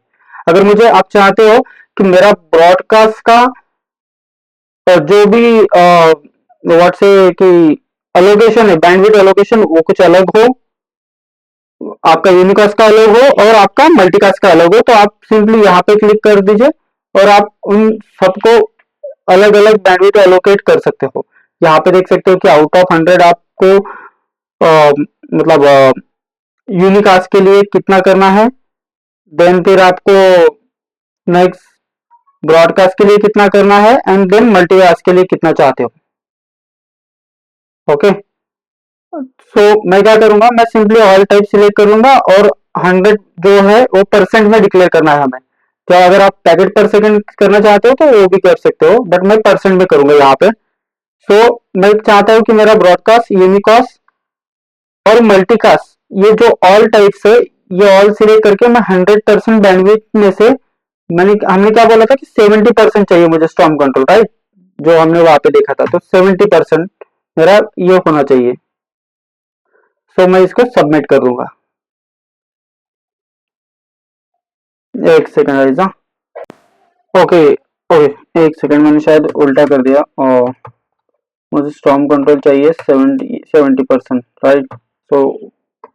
अगर मुझे आप चाहते हो कि मेरा ब्रॉडकास्ट का जो भी व्हाट से कि एलोकेशन है, बैंडविड्थ एलोकेशन, वो कुछ अलग हो, आपका यूनिकास्ट का अलग हो और आपका मल्टीकास्ट का अलग हो, तो आप सिंपली यहाँ पे क्लिक कर दीजिए और आप उन सबको अलग अलग बैंडविड्थ एलोकेट कर सकते हो। यहाँ पे देख सकते हो कि आउट ऑफ 100 आपको मतलब यूनिकास्ट के लिए कितना करना है, देन फिर आपको नेक्स्ट ब्रॉडकास्ट के लिए कितना करना है, एंड देन मल्टीकास्ट के लिए कितना चाहते हो, ओके। सो मैं क्या करूंगा, मैं सिंपली ऑल टाइप सिलेक्ट करूंगा और 100 जो है वो परसेंट में डिक्लेयर करना है हमें। तो अगर आप पैकेट पर सेकंड करना चाहते हो तो वो भी कर सकते हो, बट मैं परसेंट में करूंगा यहाँ पे। सो मैं चाहता हूँ कि मेरा ब्रॉडकास्ट, यूनिकास्ट और मल्टीकास्ट, ये जो ऑल टाइप्स है, ये ऑल सिलेक्ट करके मैं 100% बैंडविड्थ में से, हमने क्या बोला था कि 70% चाहिए मुझे स्टॉर्म कंट्रोल, राइट, जो हमने वहां पे देखा था। तो 70% मेरा ये होना चाहिए। सो मैं इसको सबमिट कर दूंगा। एक सेकंड ऐसा, ओके ओके, एक सेकंड, मैंने शायद उल्टा कर दिया, और मुझे स्टॉर्म कंट्रोल चाहिए 70%, राइट। सो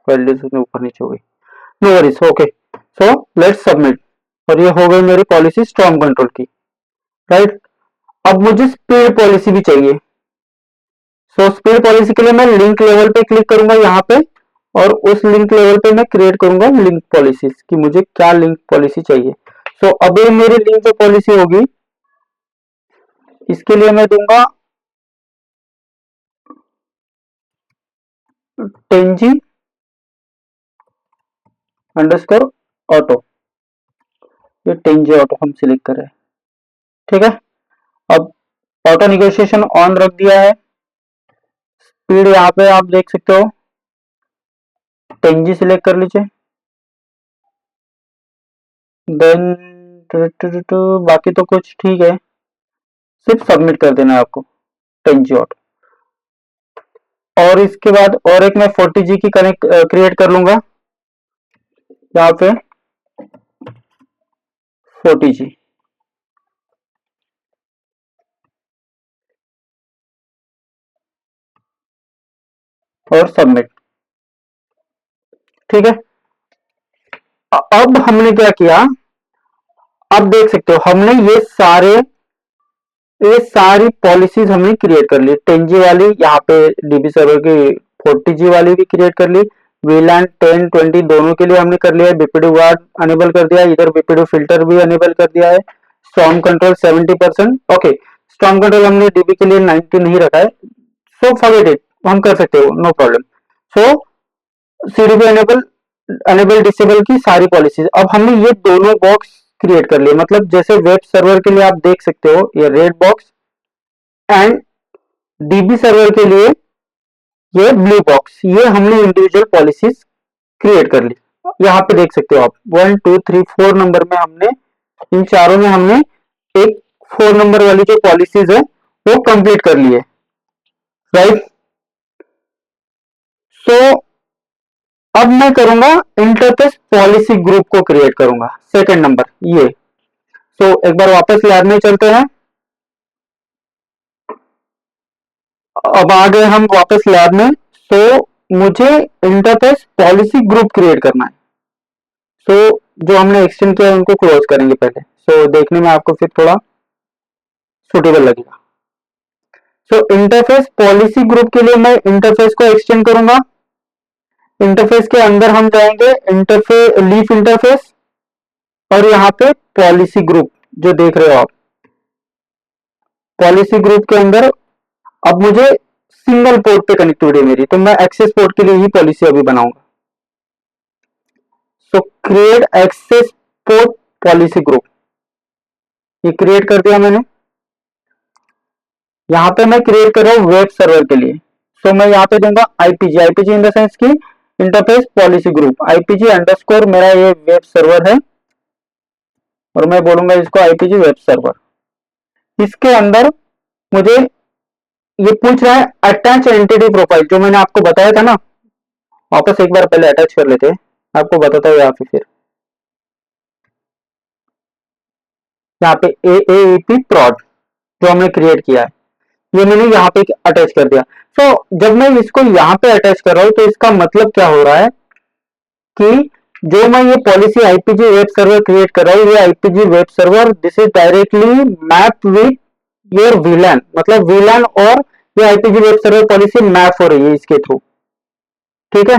वैल्यूज ऊपर नीचे हो गई, no worries, okay. So let's submit, और ये हो गई मेरी पॉलिसी स्टॉर्म कंट्रोल की, राइट। अब मुझे स्पीड पॉलिसी भी चाहिए। सो स्पीड पॉलिसी के लिए मैं लिंक लेवल पे क्लिक करूंगा यहाँ पे, और उस लिंक लेवल पे मैं क्रिएट करूंगा लिंक पॉलिसी कि मुझे क्या लिंक पॉलिसी चाहिए। सो अब ये मेरी लिंक जो पॉलिसी होगी, इसके लिए मैं दूंगा 10G अंडरस्कोर ऑटो, ये 10G ऑटो हम सिलेक्ट कर रहे हैं, ठीक है। अब ऑटो निगोशिएशन ऑन रख दिया है। स्पीड यहाँ पे आप देख सकते हो 10G सिलेक्ट कर लीजिए, देन बाकी तो कुछ ठीक है, सिर्फ सबमिट कर देना है आपको 10G ऑटो। और इसके बाद और एक मैं 40G की कनेक्ट क्रिएट कर लूंगा यहाँ पे, 40G, और सबमिट, ठीक है। अब हमने क्या किया, आप देख सकते हो हमने ये सारी पॉलिसीज हमने क्रिएट कर ली। 10G वाली यहाँ पे डीबी सर्वर की 40G वाली भी क्रिएट कर ली। वीलैन 10 20 दोनों के लिए हमने कर लिया है। बीपीडी गार्ड अनेबल कर दिया है, इधर बीपीडी फिल्टर भी अनेबल कर दिया है। Storm control 70%। Okay, storm control हमने डीबी के लिए 90 नहीं रखा है, सो फॉरगेट इट, हम कर सकते हो, नो प्रॉब्लम। सो सीडीपी अनेबल अनेबल डिसेबल की सारी पॉलिसीज अब हमने ये दोनों बॉक्स क्रिएट कर लिए। मतलब जैसे वेब सर्वर के लिए आप देख सकते हो ये red box, and dB server के लिए ये ब्लू बॉक्स, ये हमने इंडिविजुअल पॉलिसीज क्रिएट कर ली। यहाँ पे देख सकते हो आप 1 2 3 4 नंबर में हमने इन चारों में हमने एक 4 नंबर वाली जो पॉलिसीज है वो कंप्लीट कर ली है, राइट। सो अब मैं करूंगा इंटरफेस पॉलिसी ग्रुप को क्रिएट करूंगा, सेकंड नंबर ये। सो एक बार वापस लैब में चलते हैं। अब आ गए हम वापस लैब में। सो मुझे इंटरफेस पॉलिसी ग्रुप क्रिएट करना है। सो जो हमने एक्सटेंड किया है उनको क्लोज करेंगे पहले, सो देखने में आपको फिर थोड़ा सुटेबल लगेगा। सो इंटरफेस पॉलिसी ग्रुप के लिए मैं इंटरफेस को एक्सटेंड करूंगा। इंटरफेस के अंदर हम जाएंगे इंटरफेस लीफ इंटरफेस, और यहाँ पे पॉलिसी ग्रुप जो देख रहे हो आप, पॉलिसी ग्रुप के अंदर अब मुझे सिंगल पोर्ट पे कनेक्टिविटी है मेरी, तो मैं एक्सेस पोर्ट के लिए ही पॉलिसी अभी बनाऊंगा। So create access port policy group, ये क्रिएट कर दिया मैंने। यहाँ पे मैं क्रिएट कर रहा हूँ वेब सर्वर के लिए। सो मैं यहाँ पे दूंगा IPG, IPG in the sense की interface policy group, IPG underscore मेरा ये वेब सर्वर है, और मैं बोलूंगा इसको आईपीजी वेब सर्वर। इसके अंदर मुझे ये पूछ रहा है अटैच एंटिटी प्रोफाइल, जो मैंने आपको बताया था ना, वापस एक बार पहले अटैच कर लेते हैं, आपको बताता हूँ यहाँ पे फिर। यहाँ पे AAEP prod जो हमने क्रिएट किया है, ये मैंने यहाँ पे अटैच कर दिया। सो जब मैं इसको यहाँ पे अटैच कर रहा हूँ तो इसका मतलब क्या हो रहा है कि जो मैं ये policy IPG web server create कर रहा हूँ, ये IPG web server this is directly map with your VLAN, मतलब VLAN और ये IPG web server policy map हो रही है इसके थ्रू, ठीक है।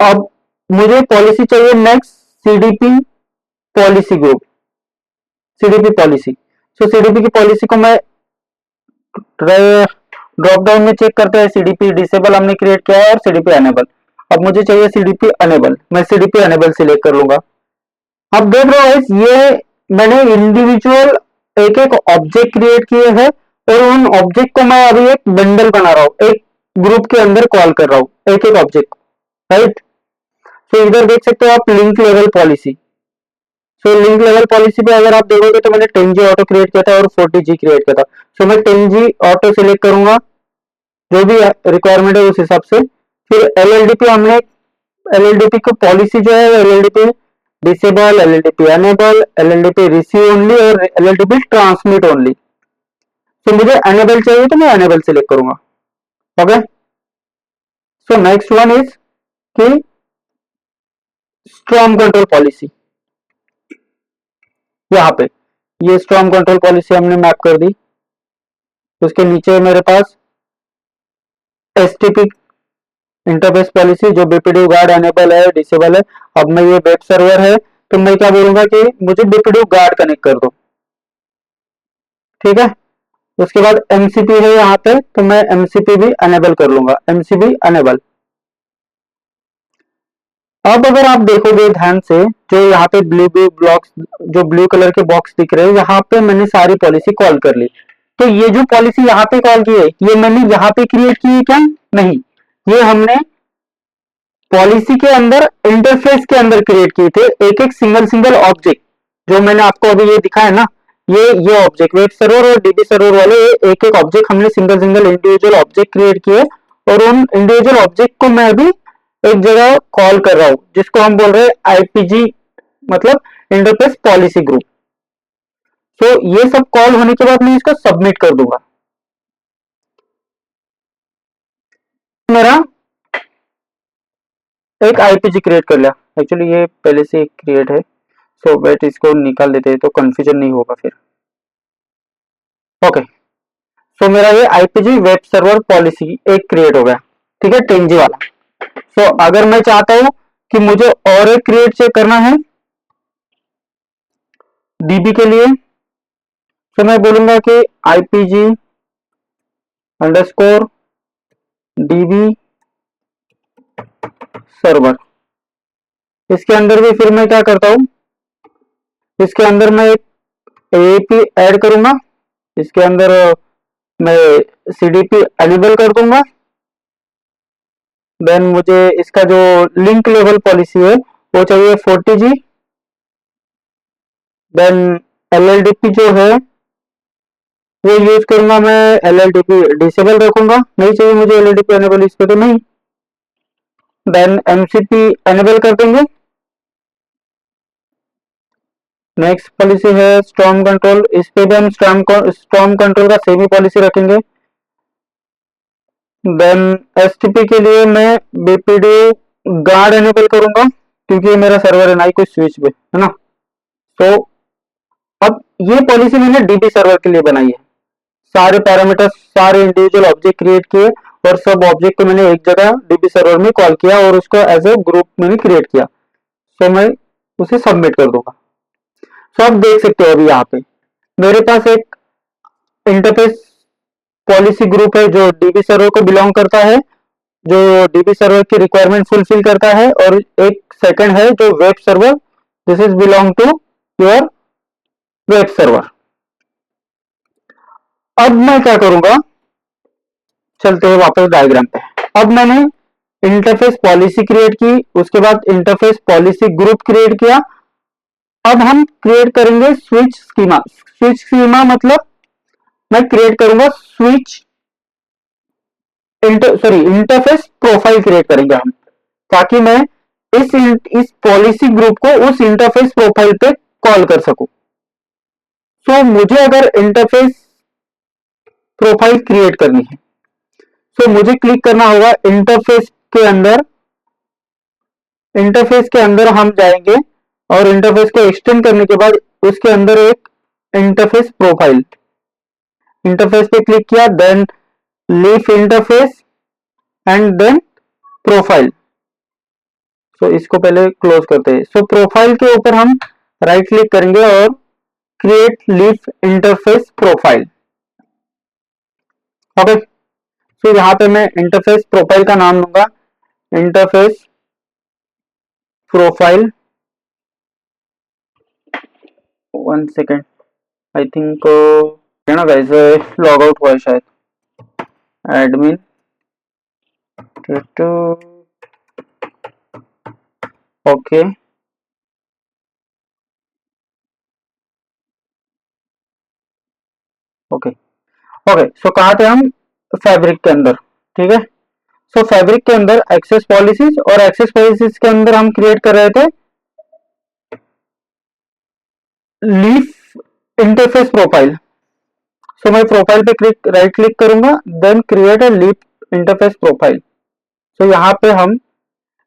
अब मुझे पॉलिसी चाहिए next, CDP policy group, CDP policy. So CDP की पॉलिसी को मैं ड्रॉप डाउन में चेक करते हैं। सीडीपी डिसेबल हमने क्रिएट किया है और सीडीपी अनेबल। अब मुझे चाहिए सीडीपी अनेबल, मैं सीडीपी अनेबल सिलेक्ट कर लूंगा। अब देख रहे हो ये मैंने इंडिविजुअल एक एक ऑब्जेक्ट क्रिएट किए हैं, और उन ऑब्जेक्ट को मैं अभी एक बंडल बना रहा हूँ, एक ग्रुप के अंदर कॉल कर रहा हूँ एक एक ऑब्जेक्ट, राइट। तो इधर देख सकते हो आप link level policy. So link level policy पे अगर आप देखोगे तो मैंने 10G ऑटो क्रिएट किया था और 40G क्रिएट किया था। सो मैं 10G ऑटो सिलेक्ट करूंगा, जो भी रिक्वायरमेंट है उस हिसाब से। फिर एलएलडीपी हमने एलएलडीपी को पॉलिसी जो है एलएलडीपी डिसेबल, एलएलडीपी अनेबल, एलएलडीपी रिसीव ओनली और एलएलडीपी ट्रांसमिट ओनली। तो मुझे अनेबल चाहिए तो मैं अनेबल सिलेक्ट करूंगा, okay. So next one is कि स्ट्रॉन्ग कंट्रोल पॉलिसी, यहाँ पे ये स्ट्रॉन्ग कंट्रोल पॉलिसी हमने मैप कर दी। उसके नीचे मेरे पास एसटीपी इंटरफेस पॉलिसी, जो बीपीडी गार्ड अनेबल है डिसेबल है। अब मैं ये वेब सर्वर है तो मैं क्या बोलूंगा कि मुझे बीपीडी गार्ड कनेक्ट कर दो, ठीक है। उसके बाद एमसीपी है यहाँ पे, तो मैं एमसीपी भी अनेबल कर लूंगा, एमसीपी अनेबल। अब अगर आप देखोगे ध्यान से, जो यहाँ पे ब्लू ब्लू ब्लॉक्स, जो ब्लू कलर के बॉक्स दिख रहे हैं, यहाँ पे मैंने सारी पॉलिसी कॉल कर ली। तो ये जो पॉलिसी यहाँ पे कॉल की है, ये मैंने यहाँ पे क्रिएट की है क्या? नहीं, ये हमने पॉलिसी के अंदर इंटरफेस के अंदर क्रिएट किए थे, एक एक सिंगल सिंगल ऑब्जेक्ट। जो मैंने आपको अभी ये दिखाया ना, ये ऑब्जेक्ट वेब सर्वर और डीबी सर्वर वाले एक एक ऑब्जेक्ट हमने single single individual object create किए, और उन इंडिविजुअल ऑब्जेक्ट को मैं अभी एक जगह कॉल कर रहा हूं, जिसको हम बोल रहे हैं आईपीजी, मतलब इंटरफेस पॉलिसी ग्रुप। तो ये सब कॉल होने के बाद मैं इसको सबमिट कर दूंगा। मेरा एक आईपीजी क्रिएट कर लिया, एक्चुअली ये पहले से क्रिएट है, सो वेट इसको निकाल देते हैं तो कंफ्यूजन नहीं होगा फिर। ओके, सो मेरा ये आईपीजी वेब सर्वर पॉलिसी एक क्रिएट हो गया, ठीक है, 10G वाला। सो अगर मैं चाहता हूं कि मुझे और एक क्रिएट चेक करना है डीबी के लिए, तो मैं बोलूंगा कि आईपीजी अंडरस्कोर डीबी सर्वर। इसके अंदर भी फिर मैं क्या करता हूं, इसके अंदर मैं एक एपी ऐड करूंगा, इसके अंदर मैं सीडीपी एनेबल कर दूंगा। देन मुझे इसका जो लिंक लेवल पॉलिसी है वो चाहिए 40G। देन एलएलडीपी जो है वो यूज करूंगा मैं, एलएलडीपी डिसेबल रखूंगा, नहीं चाहिए मुझे एलएलडीपी एनेबल इस पे तो नहीं। देन एमसीपी एनेबल कर देंगे। नेक्स्ट पॉलिसी है स्टॉर्म कंट्रोल, इस पे भी हम स्टॉर्म कंट्रोल का सेम ही पॉलिसी रखेंगे। देन एसटीपी के लिए मैं बीपीडी गार्ड एनेबल करूंगा क्योंकि ये मेरा सर्वर है, ना ही कोई स्विच पे, है ना। तो अब ये पॉलिसी मैंने डीबी सर्वर के लिए बनाई है। सारे पैरामीटर्स, सारे इंडिविजुअल ऑब्जेक्ट क्रिएट किए और सब ऑब्जेक्ट को मैंने एक जगह डीबी सर्वर में कॉल किया और उसको एज ए ग्रुप मैंने क्रिएट किया। सो मैं उसे सबमिट कर दूंगा। सो आप देख सकते हो अभी यहाँ पे मेरे पास एक इंटरफेस पॉलिसी ग्रुप है जो डीबी सर्वर को बिलोंग करता है, जो डीबी सर्वर की रिक्वायरमेंट फुलफिल करता है, और एक सेकंड है जो web server, this is belong to your web server. अब मैं क्या करूंगा, चलते हैं वापस डायग्राम पे। अब मैंने इंटरफेस पॉलिसी क्रिएट की, उसके बाद इंटरफेस पॉलिसी ग्रुप क्रिएट किया। अब हम क्रिएट करेंगे स्विच स्कीमा। स्विच स्कीमा मतलब मैं क्रिएट करूंगा स्विच इंटरफेस प्रोफाइल क्रिएट करेंगे हम, ताकि मैं इस पॉलिसी ग्रुप को उस इंटरफेस प्रोफाइल पे कॉल कर सकूं। सो मुझे अगर इंटरफेस प्रोफाइल क्रिएट करनी है सो मुझे क्लिक करना होगा इंटरफेस के अंदर। इंटरफेस के अंदर हम जाएंगे और इंटरफेस को एक्सटेंड करने के बाद उसके अंदर एक इंटरफेस प्रोफाइल, इंटरफेस पे क्लिक किया, then leaf interface and then profile. So इसको पहले क्लोज करते हैं। सो प्रोफाइल के ऊपर हम राइट क्लिक करेंगे और create leaf interface profile. Okay, so यहाँ पे मैं इंटरफेस प्रोफाइल का नाम लूंगा interface profile. 1 second, I think है ना गाइस, लॉग आउट हुआ है शायद, admin okay. Okay okay, so कहाँ थे हम, फैब्रिक के अंदर, ठीक है। सो फैब्रिक के अंदर एक्सेस पॉलिसीज, और एक्सेस पॉलिसीज के अंदर हम क्रिएट कर रहे थे लीफ इंटरफेस प्रोफाइल। सो मैं प्रोफाइल पे राइट क्लिक करूंगा, then create a leaf interface profile. So यहाँ पे हम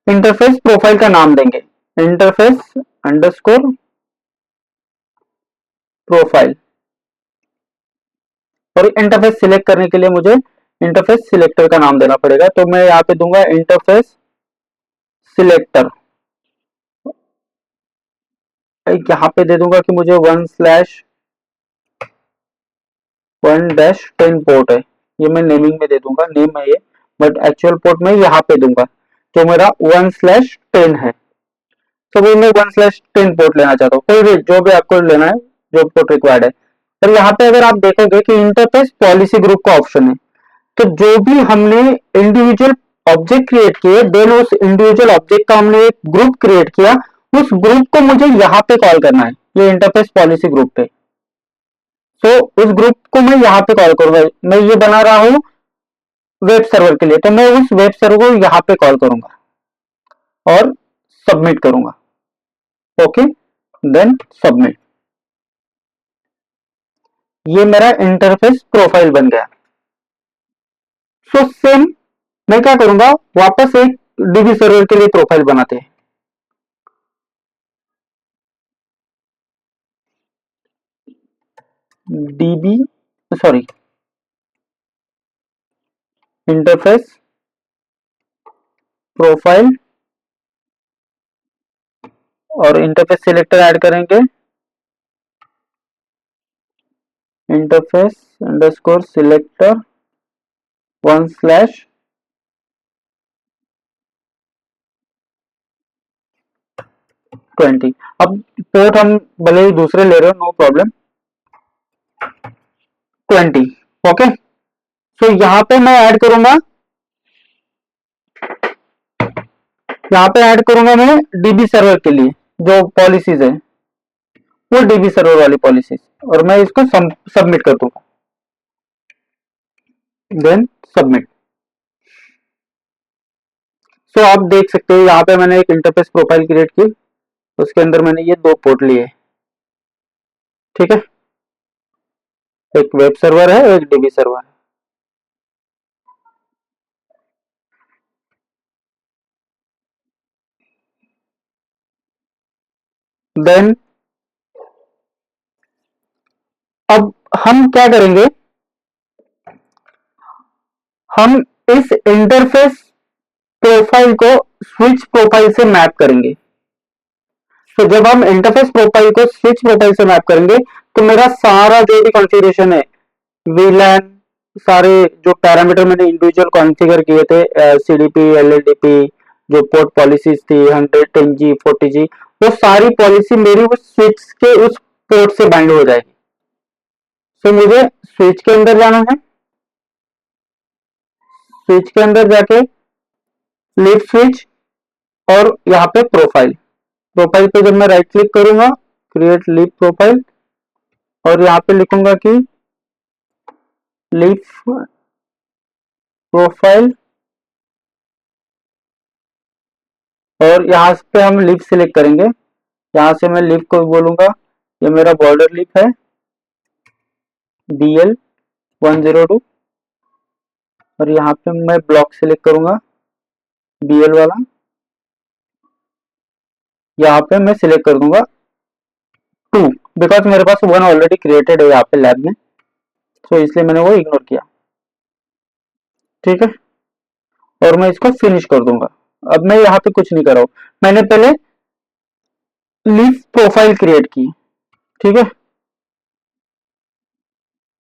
इंटरफेस प्रोफाइल का नाम देंगे इंटरफेस अंडरस्कोर प्रोफाइल, और इंटरफेस सिलेक्ट करने के लिए मुझे इंटरफेस सिलेक्टर का नाम देना पड़ेगा, तो मैं यहाँ पे दूंगा इंटरफेस सिलेक्टर। यहाँ पे दे दूंगा कि मुझे 1/1-10 पोर्ट है, ये मैं नेमिंग में दे दूंगा, नेम है ये, बट एक्चुअल पोर्ट में यहाँ पे दूंगा जो मेरा 1/10 है। तो भाई मैं 1/10 पोर्ट लेना चाहता हूँ, कोई भी जो भी आपको लेना है, जो पोर्ट रिक्वायर्ड है। और यहाँ पे अगर आप देखोगे कि इंटरफेस पॉलिसी ग्रुप का ऑप्शन है, तो जो भी हमने इंडिविजुअल ऑब्जेक्ट क्रिएट किए, देन उस इंडिविजुअल ऑब्जेक्ट का हमने एक ग्रुप क्रिएट किया, उस ग्रुप को मुझे यहाँ पे कॉल करना है, ये इंटरफेस पॉलिसी ग्रुप पे। तो उस ग्रुप को मैं यहाँ पे कॉल करूंगा, मैं ये बना रहा हूँ वेब सर्वर के लिए, तो मैं उस वेब सर्वर को यहाँ पे कॉल करूंगा और सबमिट करूंगा। Okay, then submit. ये मेरा इंटरफेस प्रोफाइल बन गया। सो सेम मैं क्या करूंगा, वापस एक डीबी सर्वर के लिए प्रोफाइल बनाते हैं। डीबी सॉरी इंटरफेस प्रोफाइल और इंटरफेस सिलेक्टर ऐड करेंगे, इंटरफेस अंडरस्कोर सिलेक्टर 1/20। अब पोर्ट हम भले ही दूसरे ले रहे हो, नो प्रॉब्लम, 20। ओके, तो यहाँ पे मैं ऐड करूंगा, यहाँ पे ऐड करूंगा मैं डीबी सर्वर के लिए जो पॉलिसीज है, वो डीबी सर्वर वाली पॉलिसीज, और मैं इसको सबमिट कर दूंगा, देन सबमिट। सो आप देख सकते हो यहाँ पे मैंने एक इंटरफेस प्रोफाइल क्रिएट की, उसके अंदर मैंने ये दो पोर्ट लिए, ठीक है, एक वेब सर्वर है, एक डीबी सर्वर है। देन अब हम क्या करेंगे, हम इस इंटरफेस प्रोफाइल को स्विच प्रोफाइल से मैप करेंगे। तो जब हम इंटरफेस प्रोफाइल को स्विच प्रोफाइल से मैप करेंगे तो मेरा सारा जो भी कॉन्फ़िगरेशन है, वीलैन, सारे जो पैरामीटर मैंने इंडिविजुअल कॉन्फ़िगर किए थे, सीडीपी, एलएलडीपी, जो पोर्ट पॉलिसीज थी 100, 10G, 40G, वो सारी पॉलिसी मेरी उस स्विच के उस पोर्ट से बाइंड हो जाएगी। तो मुझे स्विच के अंदर जाना है, स्विच के अंदर जाके लीफ स्विच और यहाँ पे प्रोफाइल, प्रोफाइल पे जब मैं राइट क्लिक करूंगा, क्रिएट लीफ प्रोफाइल, और यहाँ पे लिखूंगा कि लीफ प्रोफाइल, और यहाँ पे हम लीफ सिलेक्ट करेंगे। यहाँ से मैं लीफ को बोलूंगा ये मेरा बॉर्डर लीफ है BL102, और यहाँ पे मैं ब्लॉक सिलेक्ट करूंगा BL वाला, यहाँ पे मैं सिलेक्ट कर दूंगा 2, बिकॉज मेरे पास 1 ऑलरेडी क्रिएटेड है यहाँ पे लैब में, तो इसलिए मैंने वो इग्नोर किया, ठीक है, और मैं इसको फिनिश कर दूंगा। अब मैं यहाँ पे कुछ नहीं कर रहा हूँ, मैंने पहले लीफ प्रोफाइल क्रिएट की, ठीक है,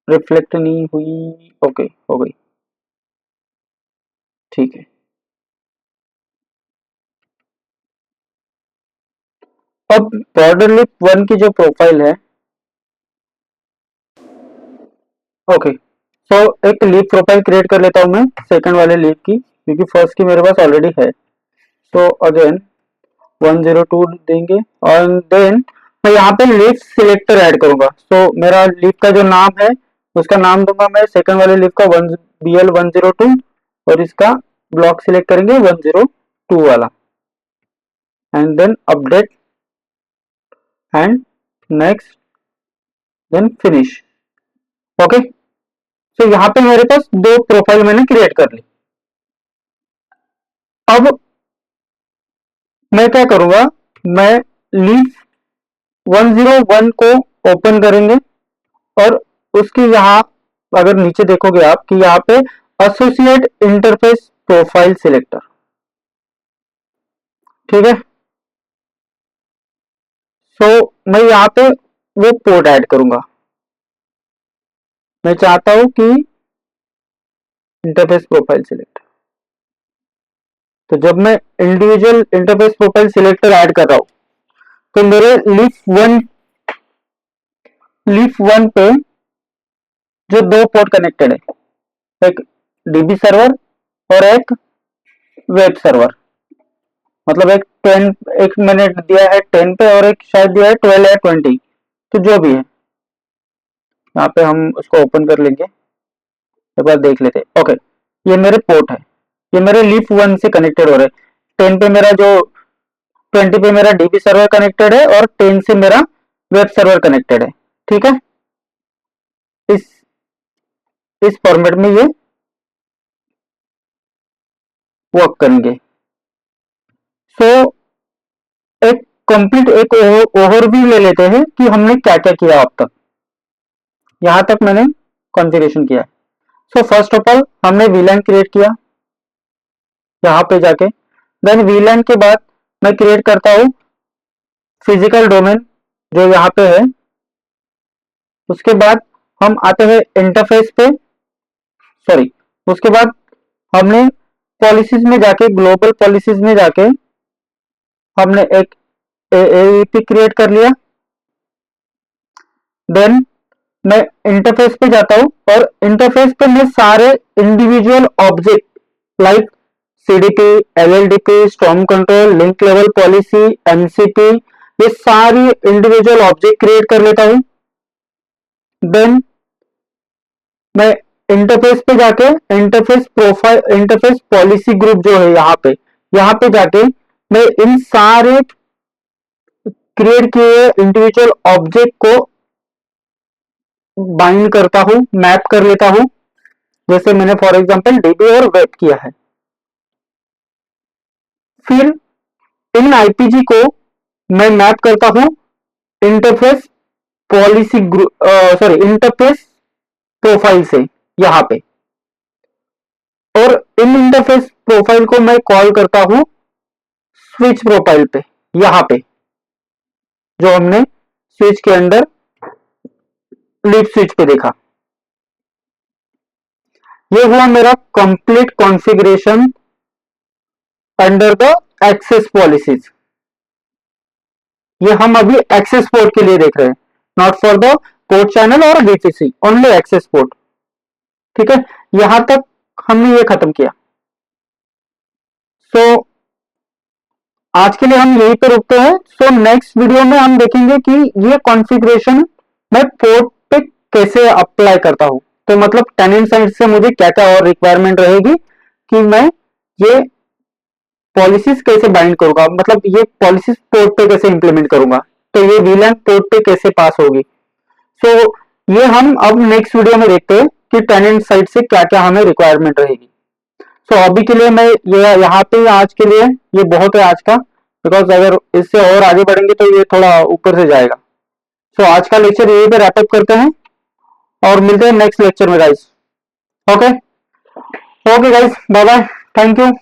रिफ्लेक्ट नहीं हुई, ओके हो गई, ठीक है। अब बॉर्डर लीफ 1 की जो प्रोफाइल है, ओके, सो एक लीफ प्रोफाइल क्रिएट कर लेता हूं मैं सेकंड वाले लीफ की, क्योंकि फर्स्ट की मेरे पास ऑलरेडी है। सो अगेन 102 देंगे, और देन मैं यहाँ पे लीफ सिलेक्टर ऐड करूंगा। सो मेरा लीफ का जो नाम है उसका नाम दूंगा मैं सेकंड वाले लीफ का BL102, और इसका ब्लॉक सिलेक्ट करेंगे 102 वाला, and then update and next, then finish. Okay, तो यहाँ पे मेरे पास दो प्रोफाइल मैंने क्रिएट कर ली। अब मैं क्या करूंगा, मैं लीफ 101 को ओपन करेंगे, और उसकी यहाँ अगर नीचे देखोगे आप कि यहाँ पे एसोसिएट इंटरफेस प्रोफाइल सिलेक्टर, ठीक है, सो मैं यहाँ पे वो पोर्ट ऐड करूंगा। मैं चाहता हूं कि इंटरफेस प्रोफाइल सिलेक्टर, तो जब मैं individual interface profile selector add कर रहा हूं तो मेरे लीफ वन पे जो दो पोर्ट कनेक्टेड है, एक डीबी सर्वर और एक वेब सर्वर, मतलब एक मैंने दिया है 10 पे और एक शायद दिया है 12 या 20, तो जो भी है यहाँ पे हम उसको ओपन कर लेंगे, एक बार देख लेते हैं। ओके, ये मेरे पोर्ट है, ये मेरे लीफ 1 से कनेक्टेड हो रहे हैं। 10 पे मेरा जो 20 पे मेरा डीबी सर्वर कनेक्टेड है, और 10 से मेरा वेब सर्वर कनेक्टेड है, ठीक है, इस इस फॉर्मेट में ये वर्क करेंगे। सो एक कंप्लीट एक ओवरव्यू ले लेते हैं कि हमने क्या क्या किया अब तक। यहां तक मैंने कॉन्फ़िगरेशन किया है। सो फर्स्ट ऑफ ऑल हमने वीलैन क्रिएट किया यहां पे जाके, देन वीलैन के बाद मैं क्रिएट करता हूं फिजिकल डोमेन जो यहाँ पे है। उसके बाद हम आते हैं इंटरफेस पे, सॉरी, उसके बाद हमने पॉलिसीज में जाके, ग्लोबल पॉलिसीज में जाके हमने एक एएपी क्रिएट कर लिया। देन मैं इंटरफेस पे जाता हूं और इंटरफेस पे मैं सारे individual object like CDP, LLDP, storm control, link level policy, MCP, ये सारी इंडिविजुअल ऑब्जेक्ट क्रिएट कर लेता हूं। देन मैं इंटरफेस पे जाके interface profile, interface policy group जो है यहाँ पे जाके मैं इन सारे क्रिएट किए इंडिविजुअल ऑब्जेक्ट को बाइंड करता हूं, मैप कर लेता हूं, जैसे मैंने फॉर एग्जांपल डीबी और वेब किया है। फिर इन आईपीजी को मैं मैप करता हूं interface policy group, sorry, interface profile से यहां पे, और इन इंटरफेस प्रोफाइल को मैं कॉल करता हूं स्विच प्रोफाइल पे, यहां पे जो हमने स्विच के अंदर लीड स्विच पे देखा। ये हुआ मेरा complete configuration under the access policies. ये हम अभी एक्सेस पोर्ट के लिए देख रहे हैं, not for the port channel और डीटीसी, ओनली एक्सेस पोर्ट। ठीक है, यहां तक हमने ये खत्म किया। सो आज के लिए हम यहीं पे रुकते हैं। सो नेक्स्ट वीडियो में हम देखेंगे कि ये कॉन्फ़िगरेशन मैं पोर्ट पे कैसे अप्लाई करता हूं। तो मतलब टेनेंट साइड से मुझे क्या क्या और रिक्वायरमेंट रहेगी कि मैं ये पॉलिसीज कैसे बाइंड करूंगा, मतलब ये पॉलिसीज पोर्ट पे कैसे इंप्लीमेंट करूंगा, तो ये वीलैन पोर्ट पे कैसे पास होगी। सो ये हम अब नेक्स्ट वीडियो में देखते हैं कि टेनेंट साइड से क्या क्या हमें रिक्वायरमेंट रहेगी। सो अभी के लिए मैं ये यहाँ पे आज के लिए ये बहुत है आज का, बिकॉज अगर इससे और आगे बढ़ेंगे तो ये थोड़ा ऊपर से जाएगा। सो आज का लेक्चर यहीं पे रैप अप करते हैं और मिलते हैं नेक्स्ट लेक्चर में guys. Okay okay guys, bye bye, thank you.